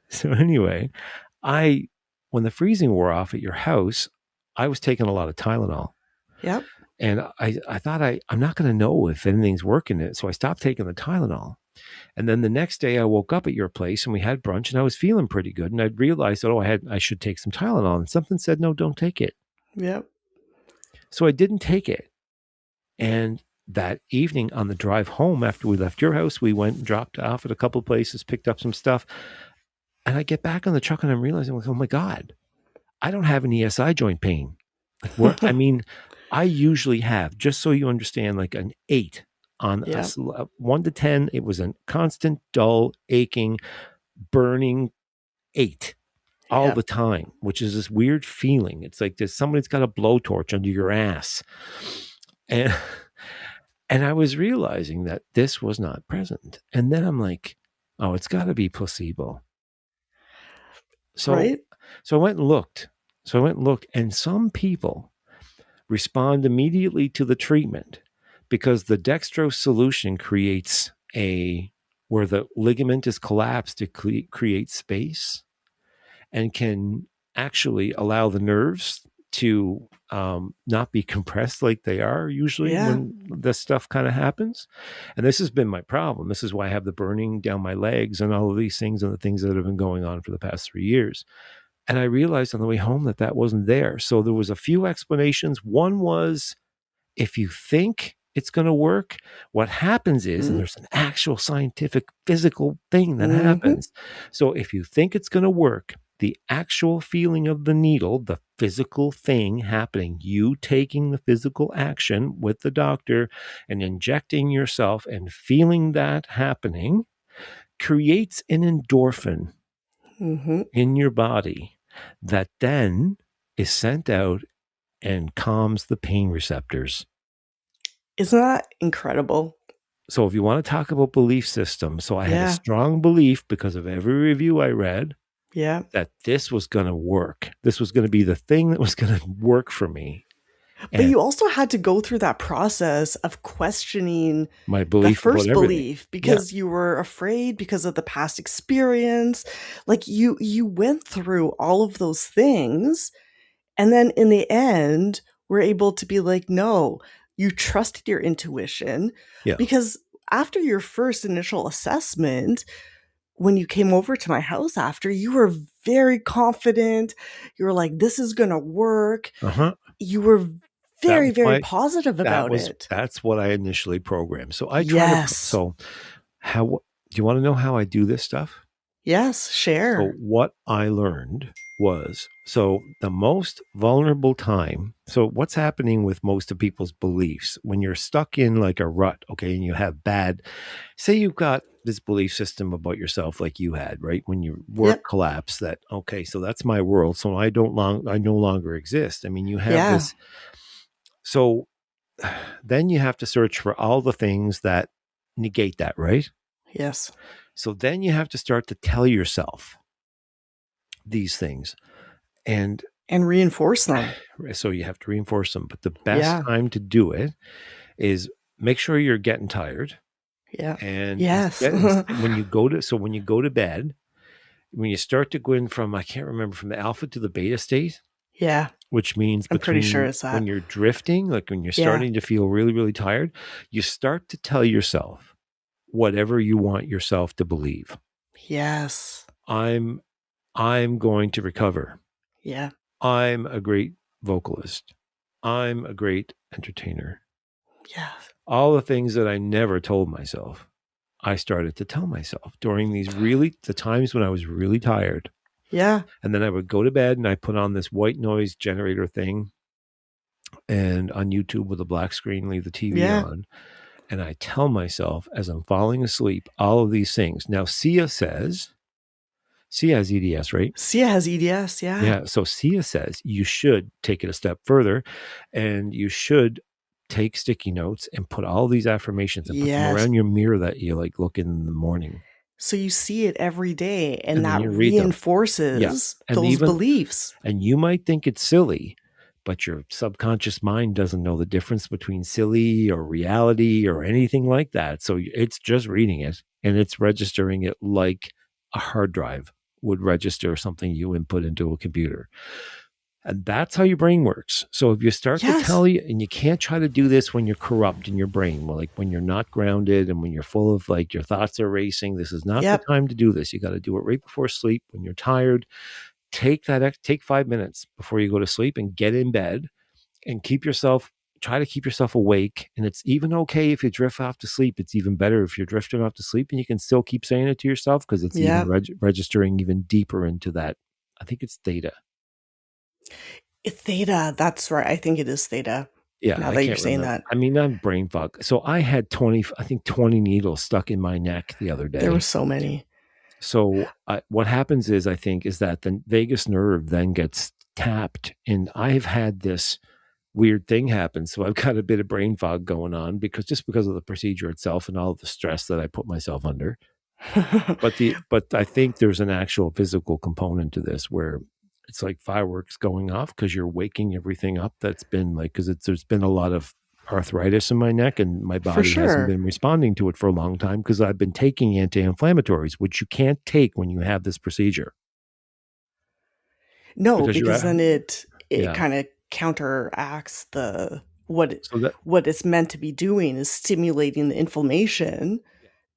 so anyway, I when the freezing wore off at your house, I was taking a lot of Tylenol. Yep. And I thought I'm not going to know if anything's working it. So I stopped taking the Tylenol. And then the next day I woke up at your place and we had brunch and I was feeling pretty good. And I realized that, I should take some Tylenol. And something said, no, don't take it. Yep. So I didn't take it. And that evening on the drive home after we left your house, we went and dropped off at a couple of places, picked up some stuff. And I get back on the truck and I'm realizing, like, oh my God, I don't have any SI joint pain. Like, I mean, I usually have, just so you understand, like an 8 on Yep. 1 to 10. It was a constant, dull, aching, burning 8 all Yep. the time, which is this weird feeling. It's like somebody's got a blowtorch under your ass. And and I was realizing that this was not present. And then I'm like, oh, it's got to be placebo. So Right? so I went and looked. And some people respond immediately to the treatment because the dextrose solution creates where the ligament is collapsed to create space and can actually allow the nerves to not be compressed like they are usually Yeah. when this stuff kind of happens. And this has been my problem. This is why I have the burning down my legs and all of these things and the things that have been going on for the past 3 years. And I realized on the way home that wasn't there. So there was a few explanations. One was, if you think it's going to work, what happens is, and there's an actual scientific physical thing that Mm-hmm. happens. So if you think it's going to work, the actual feeling of the needle, the physical thing happening, you taking the physical action with the doctor and injecting yourself and feeling that happening creates an endorphin Mm-hmm. in your body that then is sent out and calms the pain receptors. Isn't that incredible? So if you want to talk about belief systems, so I had a Yeah. strong belief because of every review I read Yeah. that this was going to work. This was going to be the thing that was going to work for me. But And you also had to go through that process of questioning my the belief about first everything. belief Yeah. because you were afraid because of the past experience. Like you went through all of those things, and then in the end were able to be like, no, you trusted your intuition Yeah. because after your first initial assessment, when you came over to my house after, you were very confident. You were like, this is going to work. Uh-huh. You were That very, was very positive about it. that's what I initially programmed. So I try to, Yes. how, do you want to know how I do this stuff? Yes, So share. what I learned was, so the most vulnerable time. So what's happening with most of people's beliefs when you're stuck in like a rut, okay, and you have say you've got this belief system about yourself like you had, right? When your work Yep. collapsed, that, okay, so that's my world. So I no longer exist. I mean, you have Yeah. this. So then you have to search for all the things that negate that, right? Yes. So then you have to start to tell yourself these things. And reinforce them. so you have to reinforce them. But the best Yeah. time to do it is make sure you're getting tired. Yeah. And Yes. when you go to bed, when you start to go in from, I can't remember, from the alpha to the beta state, Yeah. which means I'm pretty sure between it's that. when you're drifting, like when you're Yeah. starting to feel really, really tired, you start to tell yourself whatever you want yourself to believe. Yes. I'm going to recover. Yeah. I'm a great vocalist. I'm a great entertainer. Yes. All the things that I never told myself, I started to tell myself during the times when I was really tired. Yeah. And then I would go to bed and I put on this white noise generator thing and on YouTube with a black screen, leave the TV Yeah. on. And I tell myself as I'm falling asleep, all of these things. Now, Sia has EDS, right? Sia has EDS, yeah. Yeah. So Sia says you should take it a step further and you should take sticky notes and put all these affirmations and put them Yes. around your mirror that you like look in the morning. So you see it every day, and And then that you read them. Yeah. reinforces And those even, beliefs. and you might think it's silly, but your subconscious mind doesn't know the difference between silly or reality or anything like that. So it's just reading it and it's registering it like a hard drive would register something you input into a computer. And that's how your brain works. So if you start to Yes. tell you, and you can't try to do this when you're corrupt in your brain, like when you're not grounded and when you're full of like your thoughts are racing, this is not the Yep. time to do this. You got to do it right before sleep when you're tired. Take 5 minutes before you go to sleep and get in bed and try to keep yourself awake. And it's even okay if you drift off to sleep. It's even better if you're drifting off to sleep and you can still keep saying it to yourself because it's even Yep. registering even deeper into that. I think it's theta. It's theta, that's right, I think it is theta, Yeah, now I that you're can't saying remember. that. I mean, I'm brain fog. So I had 20 needles stuck in my neck the other There were day. so many. So what happens is, I think, is that the vagus nerve then gets tapped. And I've had this weird thing happen. So I've got a bit of brain fog going on because of the procedure itself and all of the stress that I put myself under. But I think there's an actual physical component to this where it's like fireworks going off because you're waking everything up that's been like because there's been a lot of arthritis in my neck and my For body hasn't sure. been responding to it for a long time because I've been taking anti-inflammatories, which you can't take when you have this procedure No, because you're because at, then it yeah. kinda counteracts So that what it's meant to be doing is stimulating the inflammation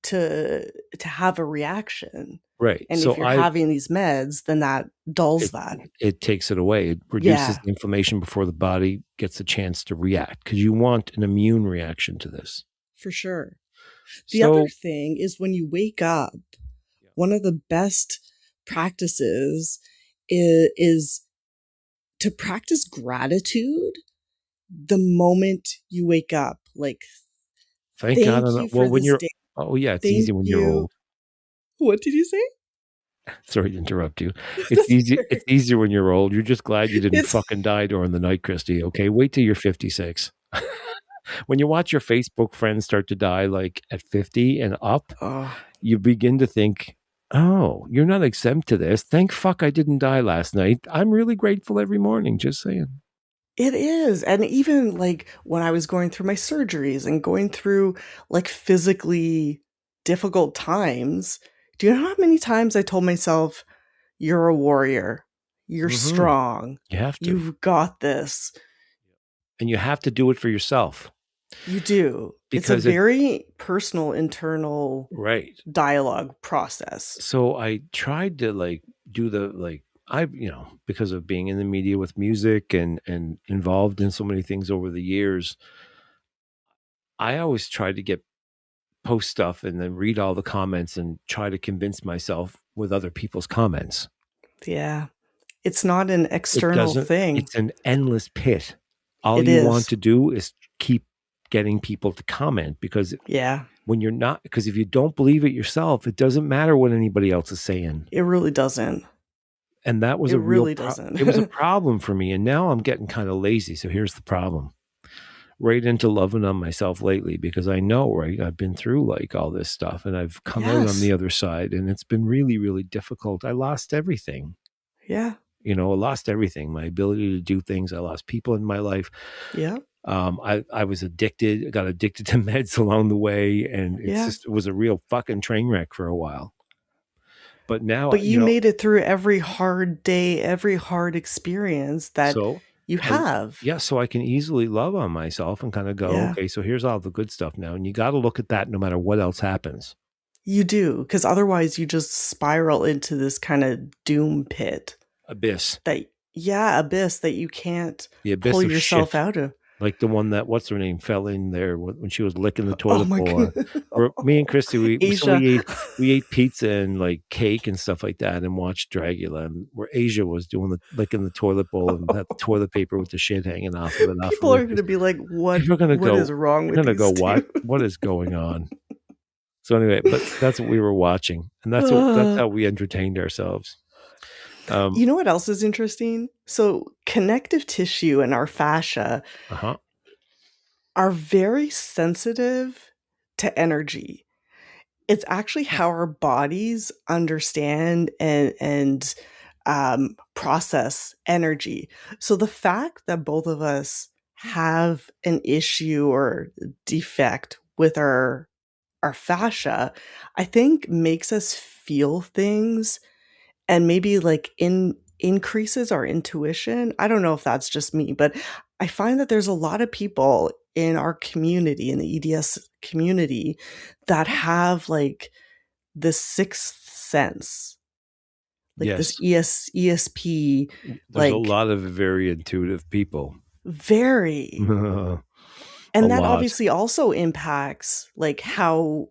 to have a reaction, right. and if So you're I having these meds, then that dulls it that. it takes it away. It reduces Yeah, the inflammation before the body gets a chance to react because you want an immune reaction to this. for sure. The other So thing is when you wake up, one of the best practices is to practice gratitude the moment you wake up. Like, thank God. thank you Well, for when this you're, day. oh yeah, it's Thank easy when you're you. old. What did you say? Sorry to interrupt you. It's That's easy. okay. It's easier when you're old. You're just glad you didn't It's fucking die during the night, Christy. Okay, wait till you're 56. When you watch your Facebook friends start to die like at 50 and up, oh, you begin to think, oh, you're not exempt to this. Thank fuck I didn't die last night. I'm really grateful every morning. Just saying. it is. And even like when I was going through my surgeries and going through like physically difficult times, do you know how many times I told myself, you're a warrior, you're Mm-hmm. strong, You have to. you've got this. And you have to do it for yourself You do. It's a because it, very personal, internal right. dialogue process. So I tried to like do the like I because of being in the media with music and involved in so many things over the years, I always tried to get post stuff and then read all the comments and try to convince myself with other people's comments. Yeah. It's not an It external doesn't, thing. it's an endless pit. All It you want is. to do is keep getting people to comment because Yeah. when you're not, because if you don't believe it yourself, it doesn't matter what anybody else is saying. It really doesn't. And that was It a real really doesn't. it was a problem for me. And now I'm getting kind of lazy. So here's the problem. Right into loving on myself lately because I know, right? I've been through like all this stuff and I've come out on Yes. the other side and it's been really, really difficult. I lost everything. Yeah. I lost everything. My ability to do things. I lost people in my life. Yeah. I was addicted, got addicted to meds along the way, and Yeah. it was a real fucking train wreck for a while. But now, But you made it through every hard day, every hard experience that so you and have. yeah, so I can easily love on myself and kind of go, Yeah. okay, so here's all the good stuff now, and you got to look at that no matter what else happens. You do, because otherwise you just spiral into this kind of doom pit Abyss, that, yeah, abyss that you can't the pull abyss of yourself shit, out of. Like the one that, what's her name, fell in there when she was licking the Oh toilet my bowl. goodness. Where me and Cristie, Asia. we ate pizza and like cake and stuff like that, and watched Dragula. And where Asia was doing the licking the toilet bowl and had the toilet paper with the shit hanging off of it, off of People her are face. gonna be like, People are gonna what go. is wrong They're with gonna go. these two? What is going on? So anyway, but that's what we were watching, and that's Uh, how we entertained ourselves. you know what else is interesting? So connective tissue and our fascia Uh huh. are very sensitive to energy. It's actually how our bodies understand and process energy. So the fact that both of us have an issue or defect with our fascia, I think makes us feel things and maybe like increases our intuition. I don't know if that's just me, but I find that there's a lot of people in our community, in the EDS community, that have like this sixth sense, like this Yes, ESP, there's a like lot of very intuitive people. very. A And that lot. obviously also impacts like how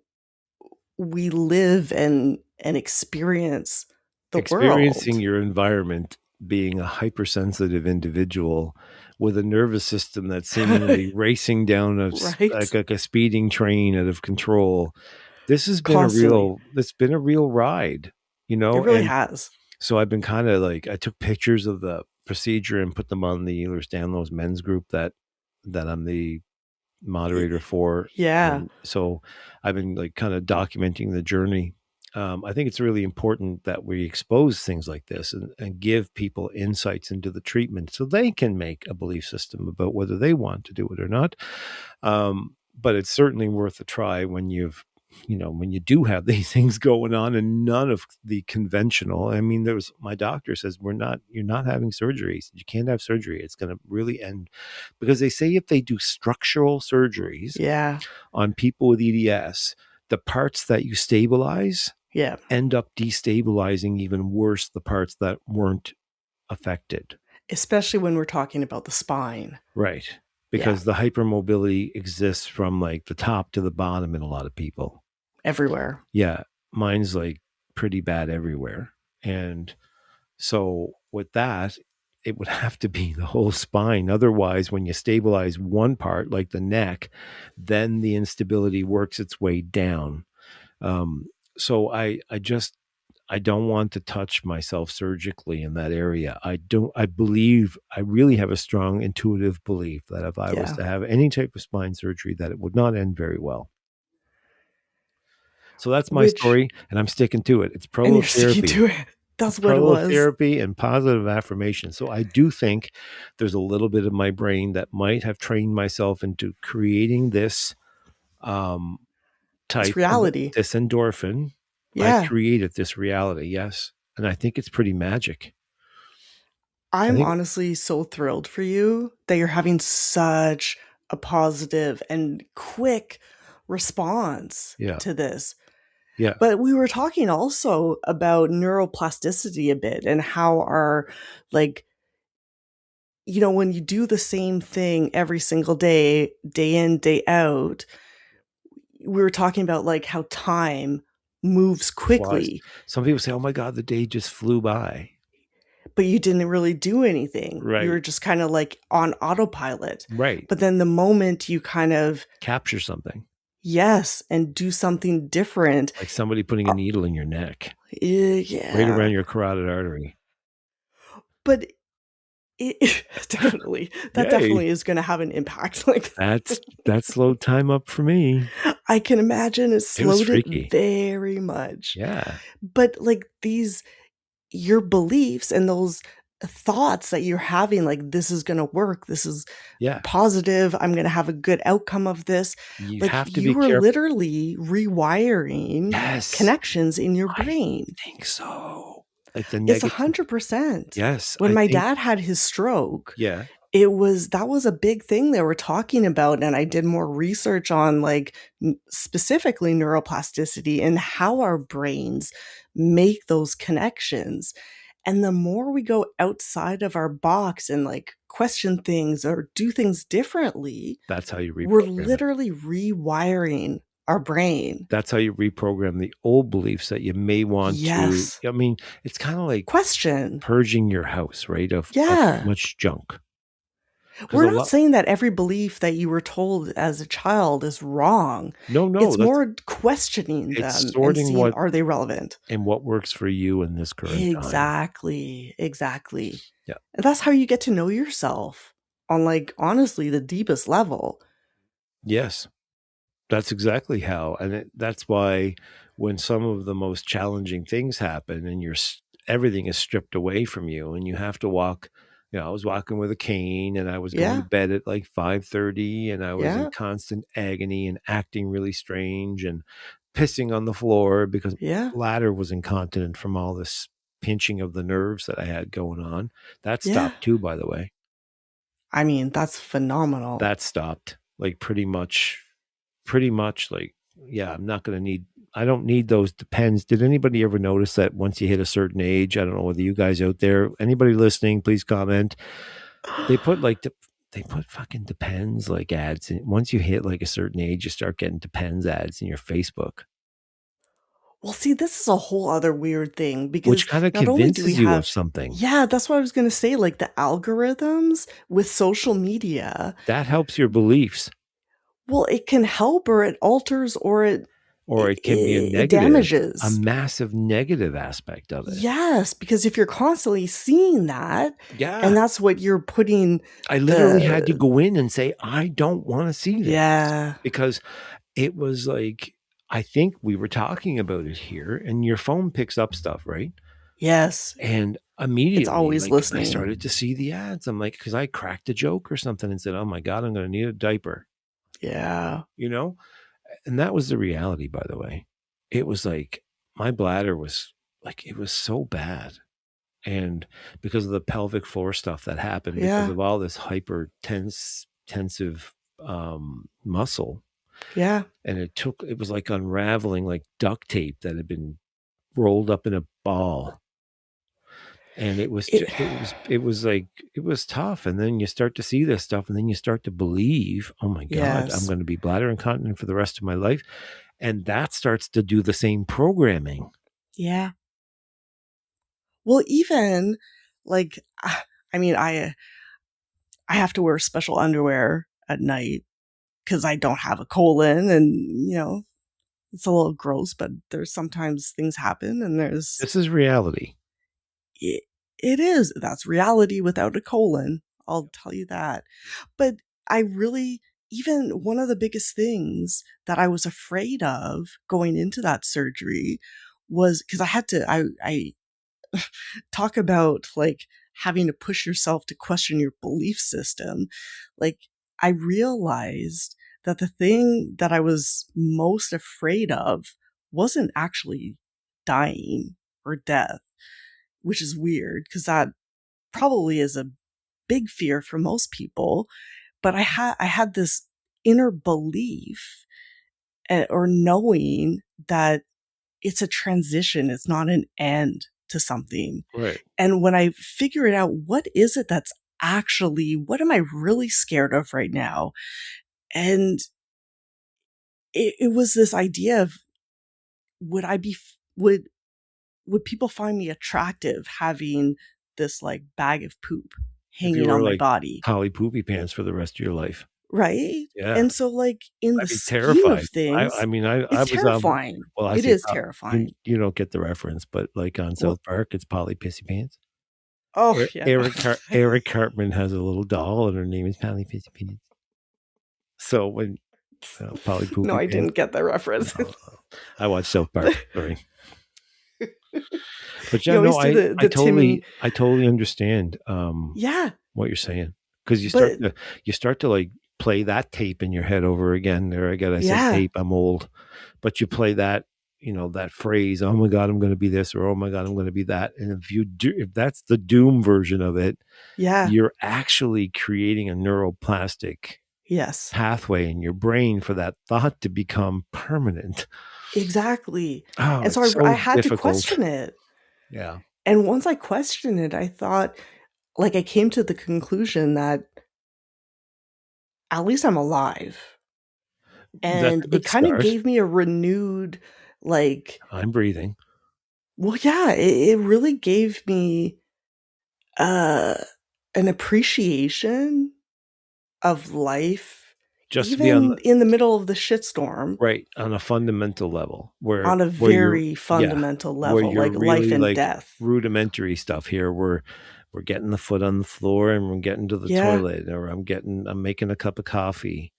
we live and experience the Experiencing world. your environment, being a hypersensitive individual with a nervous system that's seemingly racing down Right? like a speeding train out of control. This has been Constantly. it's been a real ride, It really and has. so I've been kind of like, I took pictures of the procedure and put them on the Ehlers Danlos men's group that I'm the Y- moderator for. Yeah. And so I've been like kind of documenting the journey. I think it's really important that we expose things like this and give people insights into the treatment so they can make a belief system about whether they want to do it or not. But it's certainly worth a try when when you do have these things going on and none of the conventional. I mean, my doctor says, you're not having surgery. He said, you can't have surgery. It's going to really end, because they say if they do structural surgeries Yeah. on people with EDS, the parts that you stabilize Yeah. end up destabilizing even worse the parts that weren't affected. Especially when we're talking about the spine. Right. Yeah. Because the hypermobility exists from like the top to the bottom in a lot of people. Everywhere. Yeah. Mine's like pretty bad everywhere. And so with that, it would have to be the whole spine. Otherwise, when you stabilize one part, like the neck, then the instability works its way down. Um, so I don't want to touch myself surgically in that area. I believe, I really have a strong intuitive belief that if I was Yeah. to have any type of spine surgery, that it would not end very well. So that's my Which, story, and I'm sticking to it. It's and you're sticking prolotherapy. to it. That's what it was. Prolotherapy and positive affirmation. So I do think there's a little bit of my brain that might have trained myself into creating this um, This type of reality. this endorphin. I Yeah. created this reality, yes, and I think it's pretty magic. I I'm think, honestly so thrilled for you that you're having such a positive and quick response yeah, to this. yeah, But we were talking also about neuroplasticity a bit and how our, like, when you do the same thing every single day, day in, day out, we were talking about like how time moves flies. quickly, Some people say, "Oh my God, the day just flew by." but you didn't really do anything. You were Right, just kind of like on autopilot. right. But then the moment you kind of, Capture something, yes, and do something different, like somebody putting a uh, needle in your neck, right yeah. around your carotid artery. But it definitely, that Yay! definitely is gonna have an impact, like, That slowed time up for me. I can imagine it It was slowed it freaky. very much. Yeah, But, like, these your beliefs and those thoughts that you're having, like, "This is gonna work, this is yeah. positive, I'm gonna have a good outcome of this," You like, have to you be were careful. literally rewiring Yes, connections in your I brain. think so. Like the It's negative. 100%. Yes, When I my think. dad had his stroke, Yeah, that was a big thing they were talking about, and I did more research on, like, specifically neuroplasticity and how our brains make those connections, And the more we go outside of our box and like question things or do things differently, That's how you we're reprogram it. literally rewiring our brain. That's how you reprogram the old beliefs that you may want to. Yes. I mean, it's kind of like Question. purging your house, right? Of too Yeah. much junk. Because We're a not lot, saying that every belief that you were told as a child is wrong. no, It's that's more questioning it's them and sorting seeing, what are they relevant? and what works for you in this current time. Exactly. Exactly. Yeah. And that's how you get to know yourself on, like, honestly, the deepest level. Yes. That's exactly how, and that's why when some of the most challenging things happen, and everything is stripped away from you, and you have to walk. I was walking with a cane, and I was going to Yeah. bed at like 5:30, and I was in Yeah. constant agony and acting really strange and pissing on the floor because Yeah. my bladder was incontinent from all this pinching of the nerves that I had going on. That Yeah. stopped too, by the way. I mean, that's phenomenal. That stopped like pretty much like, yeah, I don't need those depends. Did anybody ever notice that once you hit a certain age, I don't know whether you guys out there, anybody listening, please comment. They put like they put fucking depends like ads, and once you hit like a certain age, you start getting depends ads in your Facebook, Well, see, this is a whole other weird thing which because kind of not only do we convinces you of have, something. yeah, that's what I was going to say, like the algorithms with social media. That helps your beliefs, Well, it can help or it alters or or it can be it a damages. massive negative aspect of it. Yes, because if you're constantly seeing that and Yeah. that's what you're putting I literally had to the, go in and say, I don't want to see this, yeah, because it was like, I think we were talking about it here, and your phone picks up stuff, right? yes, And it's immediately, always like, I listening. started to see the ads. I'm like, because I cracked a joke or something and said, oh my God, I'm going to need a diaper, Yeah, you know? And that was the reality, by the way. It was like my bladder was like, it was so bad. And because of the pelvic floor stuff that happened, because yeah, of all this tensive muscle, yeah. and it was like unraveling like duct tape that had been rolled up in a ball. And It, it was like, it was tough. And then you start to see this stuff, and then you start to believe, oh my God, I'm yes, going to be bladder incontinent for the rest of my life. And that starts to do the same programming. yeah. Well, even like, I mean, I have to wear special underwear at night because I don't have a colon, and it's a little gross, but there's sometimes things happen, and This is reality. it, it is, that's reality without a colon. I'll tell you that. But I really, even one of the biggest things that I was afraid of going into that surgery was because I had to, I talk about like having to push yourself to question your belief system. Like, I realized that the thing that I was most afraid of wasn't actually dying or death, which is weird because that probably is a big fear for most people. But I had this inner belief, or knowing that it's a transition, it's not an end to something. Right. And when I figure it out, what is it that's actually, what am I really scared of right now? And it was this idea of, would I be, would people find me attractive having this like bag of poop If you hanging were on my like body? Polly Poopy Pants for the rest of your life. Right? Yeah. And so, like, in the I'd be scheme of terrified. I things, mean, I it's was on. terrifying. Well, I It say is terrifying. you don't get the reference, but like on Well, South Park, it's Polly Pissy Pants. oh yeah, no. Eric Cartman has a little doll, and her name is Polly Pissy Pants. So when Polly No, Poopy I Pants, didn't get that reference. no, I watch South Park. Sorry, but You yeah, no, always do the Timmy. I totally understand Yeah, what you're saying, because but you start to like play that tape in your head over again. There again, I said yeah, tape. I'm old, but you play that, that phrase, oh my God, I'm going to be this, or oh my God, I'm going to be that. And if that's the doom version of it, yeah, you're actually creating a neuroplastic yes, pathway in your brain for that thought to become permanent. exactly. Oh, And so it's I so had to difficult. question it. Yeah. And once I questioned it, I thought, like, I came to the conclusion that at least I'm alive. That's And a it good kind of start. gave me a renewed, like, I'm breathing. well, yeah, it really gave me uh, an appreciation of life, Just to be on even in the middle of the shitstorm, right, on a fundamental level on a where you're very yeah, fundamental where level, you're like life really, and like, death. rudimentary stuff here. We're getting the foot on the floor, and we're getting to the Yeah. toilet, or I'm making a cup of coffee.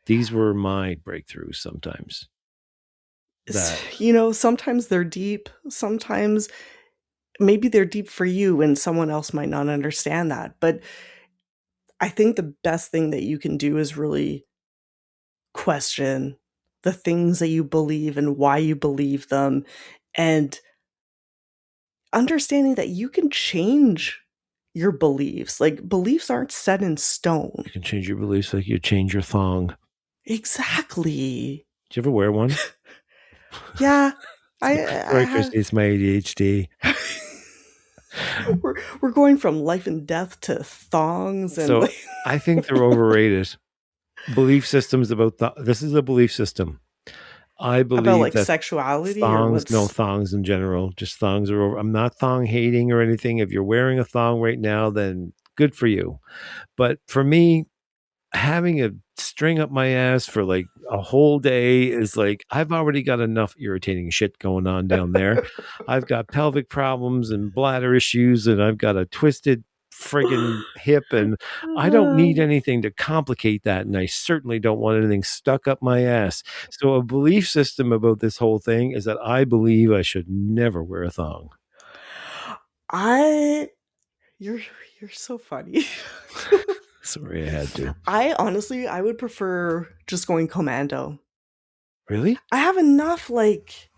These were my breakthroughs sometimes. That Sometimes they're deep. Sometimes maybe they're deep for you and someone else might not understand that. But I think the best thing that you can do is really question the things that you believe and why you believe them, and understanding that you can change your beliefs. Like, beliefs aren't set in stone. you can change your beliefs like you change your thong. Exactly. Do you ever wear one? Yeah. I Sorry, have Christy, it's my ADHD. we're going from life and death to thongs and So like I think they're overrated. Belief systems about this is a belief system. I about believe like that sexuality or thongs, no what's thongs in general, just thongs are over. I'm not thong hating or anything. If you're wearing a thong right now, then good for you. But for me, having a string up my ass for like a whole day is like I've already got enough irritating shit going on down there. I've got pelvic problems and bladder issues, and I've got a twisted friggin' hip, and I don't need anything to complicate that, and I certainly don't want anything stuck up my ass. So a belief system about this whole thing is that I believe I should never wear a thong. I you're you're so funny. Sorry, I had to. I would prefer just going commando. Really? I have enough, like,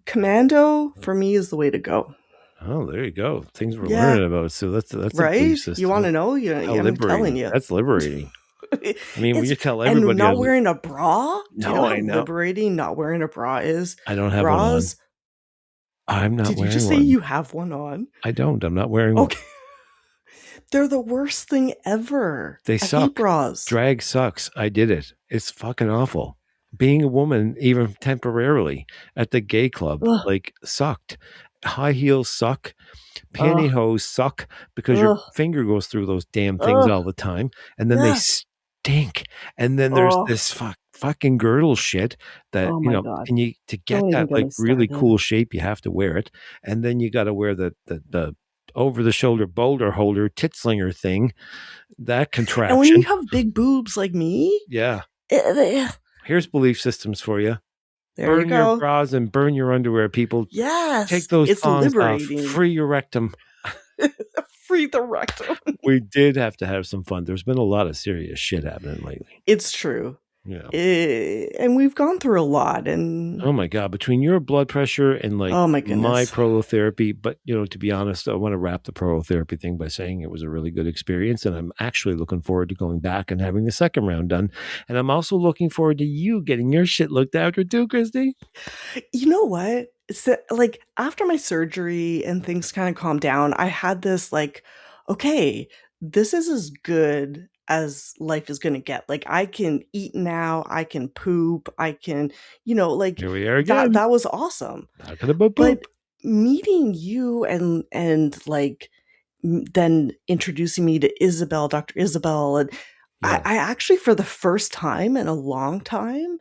commando for me is the way to go. Oh, there you go. Things we're Yeah, learning about. So that's a belief right? You system. wanna know? You How yeah, I'm telling liberating. you. That's liberating. I mean, when It's you tell and everybody not wearing a bra? Do you know no, how I know. liberating not wearing a bra is? I don't have one on. Bras, I'm not did you wearing just say one. you have one on? I don't. I'm not wearing one. Okay. They're the worst thing ever. They I hate suck. bras. Drag sucks. I did it. It's fucking awful. Being a woman, even temporarily, at the gay club, Ugh, like sucked. High heels suck. ugh, Pantyhose suck because your ugh, finger goes through those damn things ugh. all the time, and then they Yes. stink. And then there's Oh, this fucking girdle shit that oh my god. and you to get Don't even that get like me really started. cool shape, you have to wear it, and then you got to wear the over the shoulder boulder holder tit slinger thing, that And when you contraption. have big boobs like me, Yeah, eh, here's belief systems for you. there you Burn your go. bras and burn your underwear, people. Take Yes, those it's thongs off. liberating. Free your rectum. Free the rectum. We did have to have some fun. There's been a lot of serious shit happening lately. It's true. Yeah. And we've gone through a lot, and Oh my God. Between your blood pressure and like oh my my goodness. prolotherapy, but to be honest, I want to wrap the prolotherapy thing by saying it was a really good experience. And I'm actually looking forward to going back and having the second round done. And I'm also looking forward to you getting your shit looked after too, Christy. You know what? So, like, after my surgery and things kind of calmed down, I had this, like, okay, this is as good as life is going to get. Like, I can eat now, I can poop, I can, like, Here we are that again. was awesome. Talking about But poop. meeting you and like then introducing me to Isabel, Dr. Isabel, and I, Yeah. I actually, for the first time in a long time,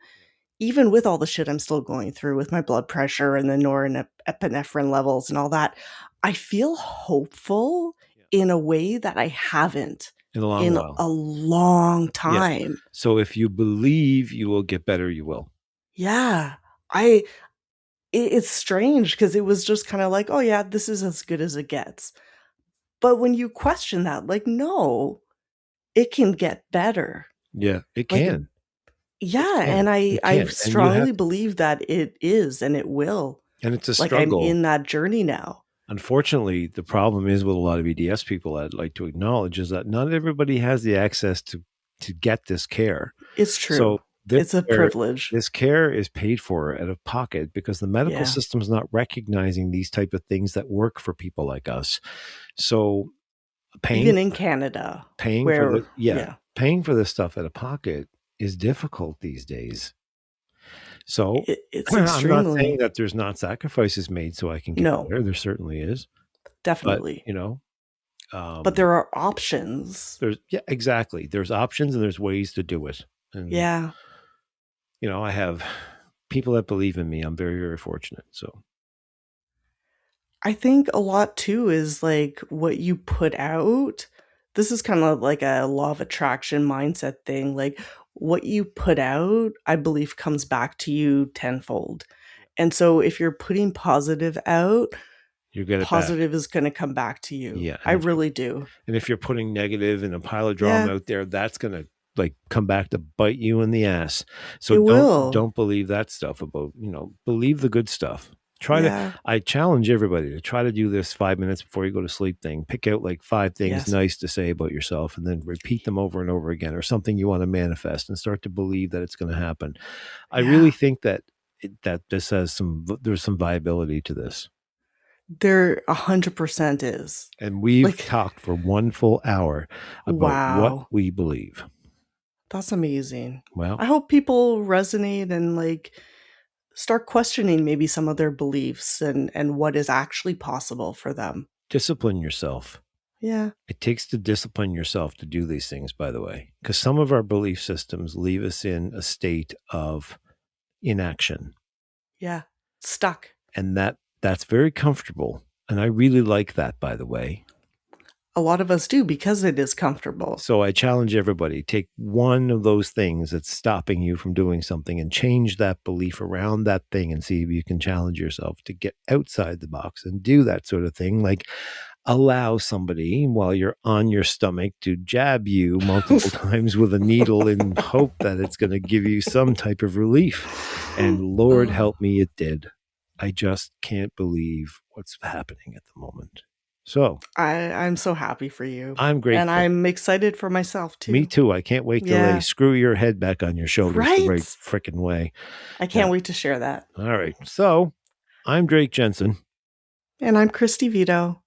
even with all the shit I'm still going through with my blood pressure and the norepinephrine levels and all that, I feel hopeful Yeah. in a way that I haven't In a long in while. a long Yeah. time. So if you believe you will get better, you will. Yeah. I it's strange because it was just kind of like, oh yeah, this is as good as it gets. But when you question that, like, no, it can get better. Yeah, it Like, can. It yeah, can. and I It I can. And you have strongly believe that it is and it will. and it's a Like, I'm struggle. in that journey now. Unfortunately, the problem is with a lot of EDS people, I'd like to acknowledge, is that not everybody has the access to get this care. It's So true. this It's a care, privilege. this care is paid for out of pocket because the medical Yeah. system is not recognizing these type of things that work for people like us. So paying Even in Canada, paying for where the yeah, yeah, paying for this stuff out of pocket is difficult these days. So it's I'm not saying extremely that there's not sacrifices made so I can get no, better. There certainly is. But, definitely. But um, there are options. there's yeah, exactly. There's options and there's ways to do it. And, Yeah. I have people that believe in me. I'm very, very fortunate. So I think a lot too is like what you put out. This is kind of like a law of attraction mindset thing. Like what you put out, I believe comes back to you tenfold. And so if you're putting positive out, you get it back. positive is going to come back to you. Yeah. I really do. And if you're putting negative and a pile of Yeah, drama out there, that's gonna like come back to bite you in the ass. So it don't will. don't believe that stuff about, believe the good stuff. Try to Yeah. I challenge everybody to try to do this 5 minutes before you go to sleep thing. Pick out like five things Yes. nice to say about yourself and then repeat them over and over again, or something you want to manifest, and start to believe that it's going to happen. I really Yeah. think that that this has there's some viability to this. There 100% is. And we've Like, talked for one full hour about what wow. we believe. That's amazing. Well, I hope people resonate and like start questioning maybe some of their beliefs and what is actually possible for them. discipline yourself. Yeah. It takes to discipline yourself to do these things, by the way, because some of our belief systems leave us in a state of inaction. Yeah. Stuck. And that's very comfortable. And I really like that, by the way. A lot of us do because it is comfortable. So I challenge everybody, take one of those things that's stopping you from doing something and change that belief around that thing, and see if you can challenge yourself to get outside the box and do that sort of thing. Like, allow somebody while you're on your stomach to jab you multiple times with a needle in hope that it's going to give you some type of relief. And Lord help me, it did. I just can't believe what's happening at the moment. So I'm so happy for you. I'm And grateful. I'm excited for myself too. Me too. I can't wait till they Yeah. screw your head back on your shoulders the right Right? frickin' way. I can't wait to share that. All right. So I'm Drake Jensen. And I'm Cristie Vito.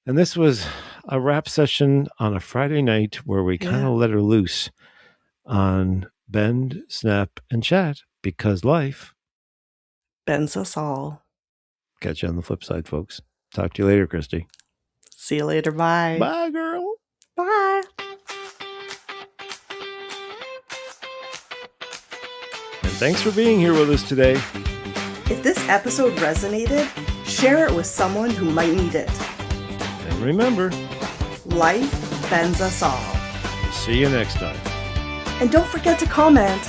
And this was a rap session on a Friday night where we kind of let her loose on Bend, Snap, and Chat, because life bends us all. Catch you on the flip side, folks. Talk to you later, Cristie. See you later. Bye. Bye, girl. Bye. And thanks for being here with us today. If this episode resonated, share it with someone who might need it. And remember, life bends us all. see you next time. And don't forget to comment.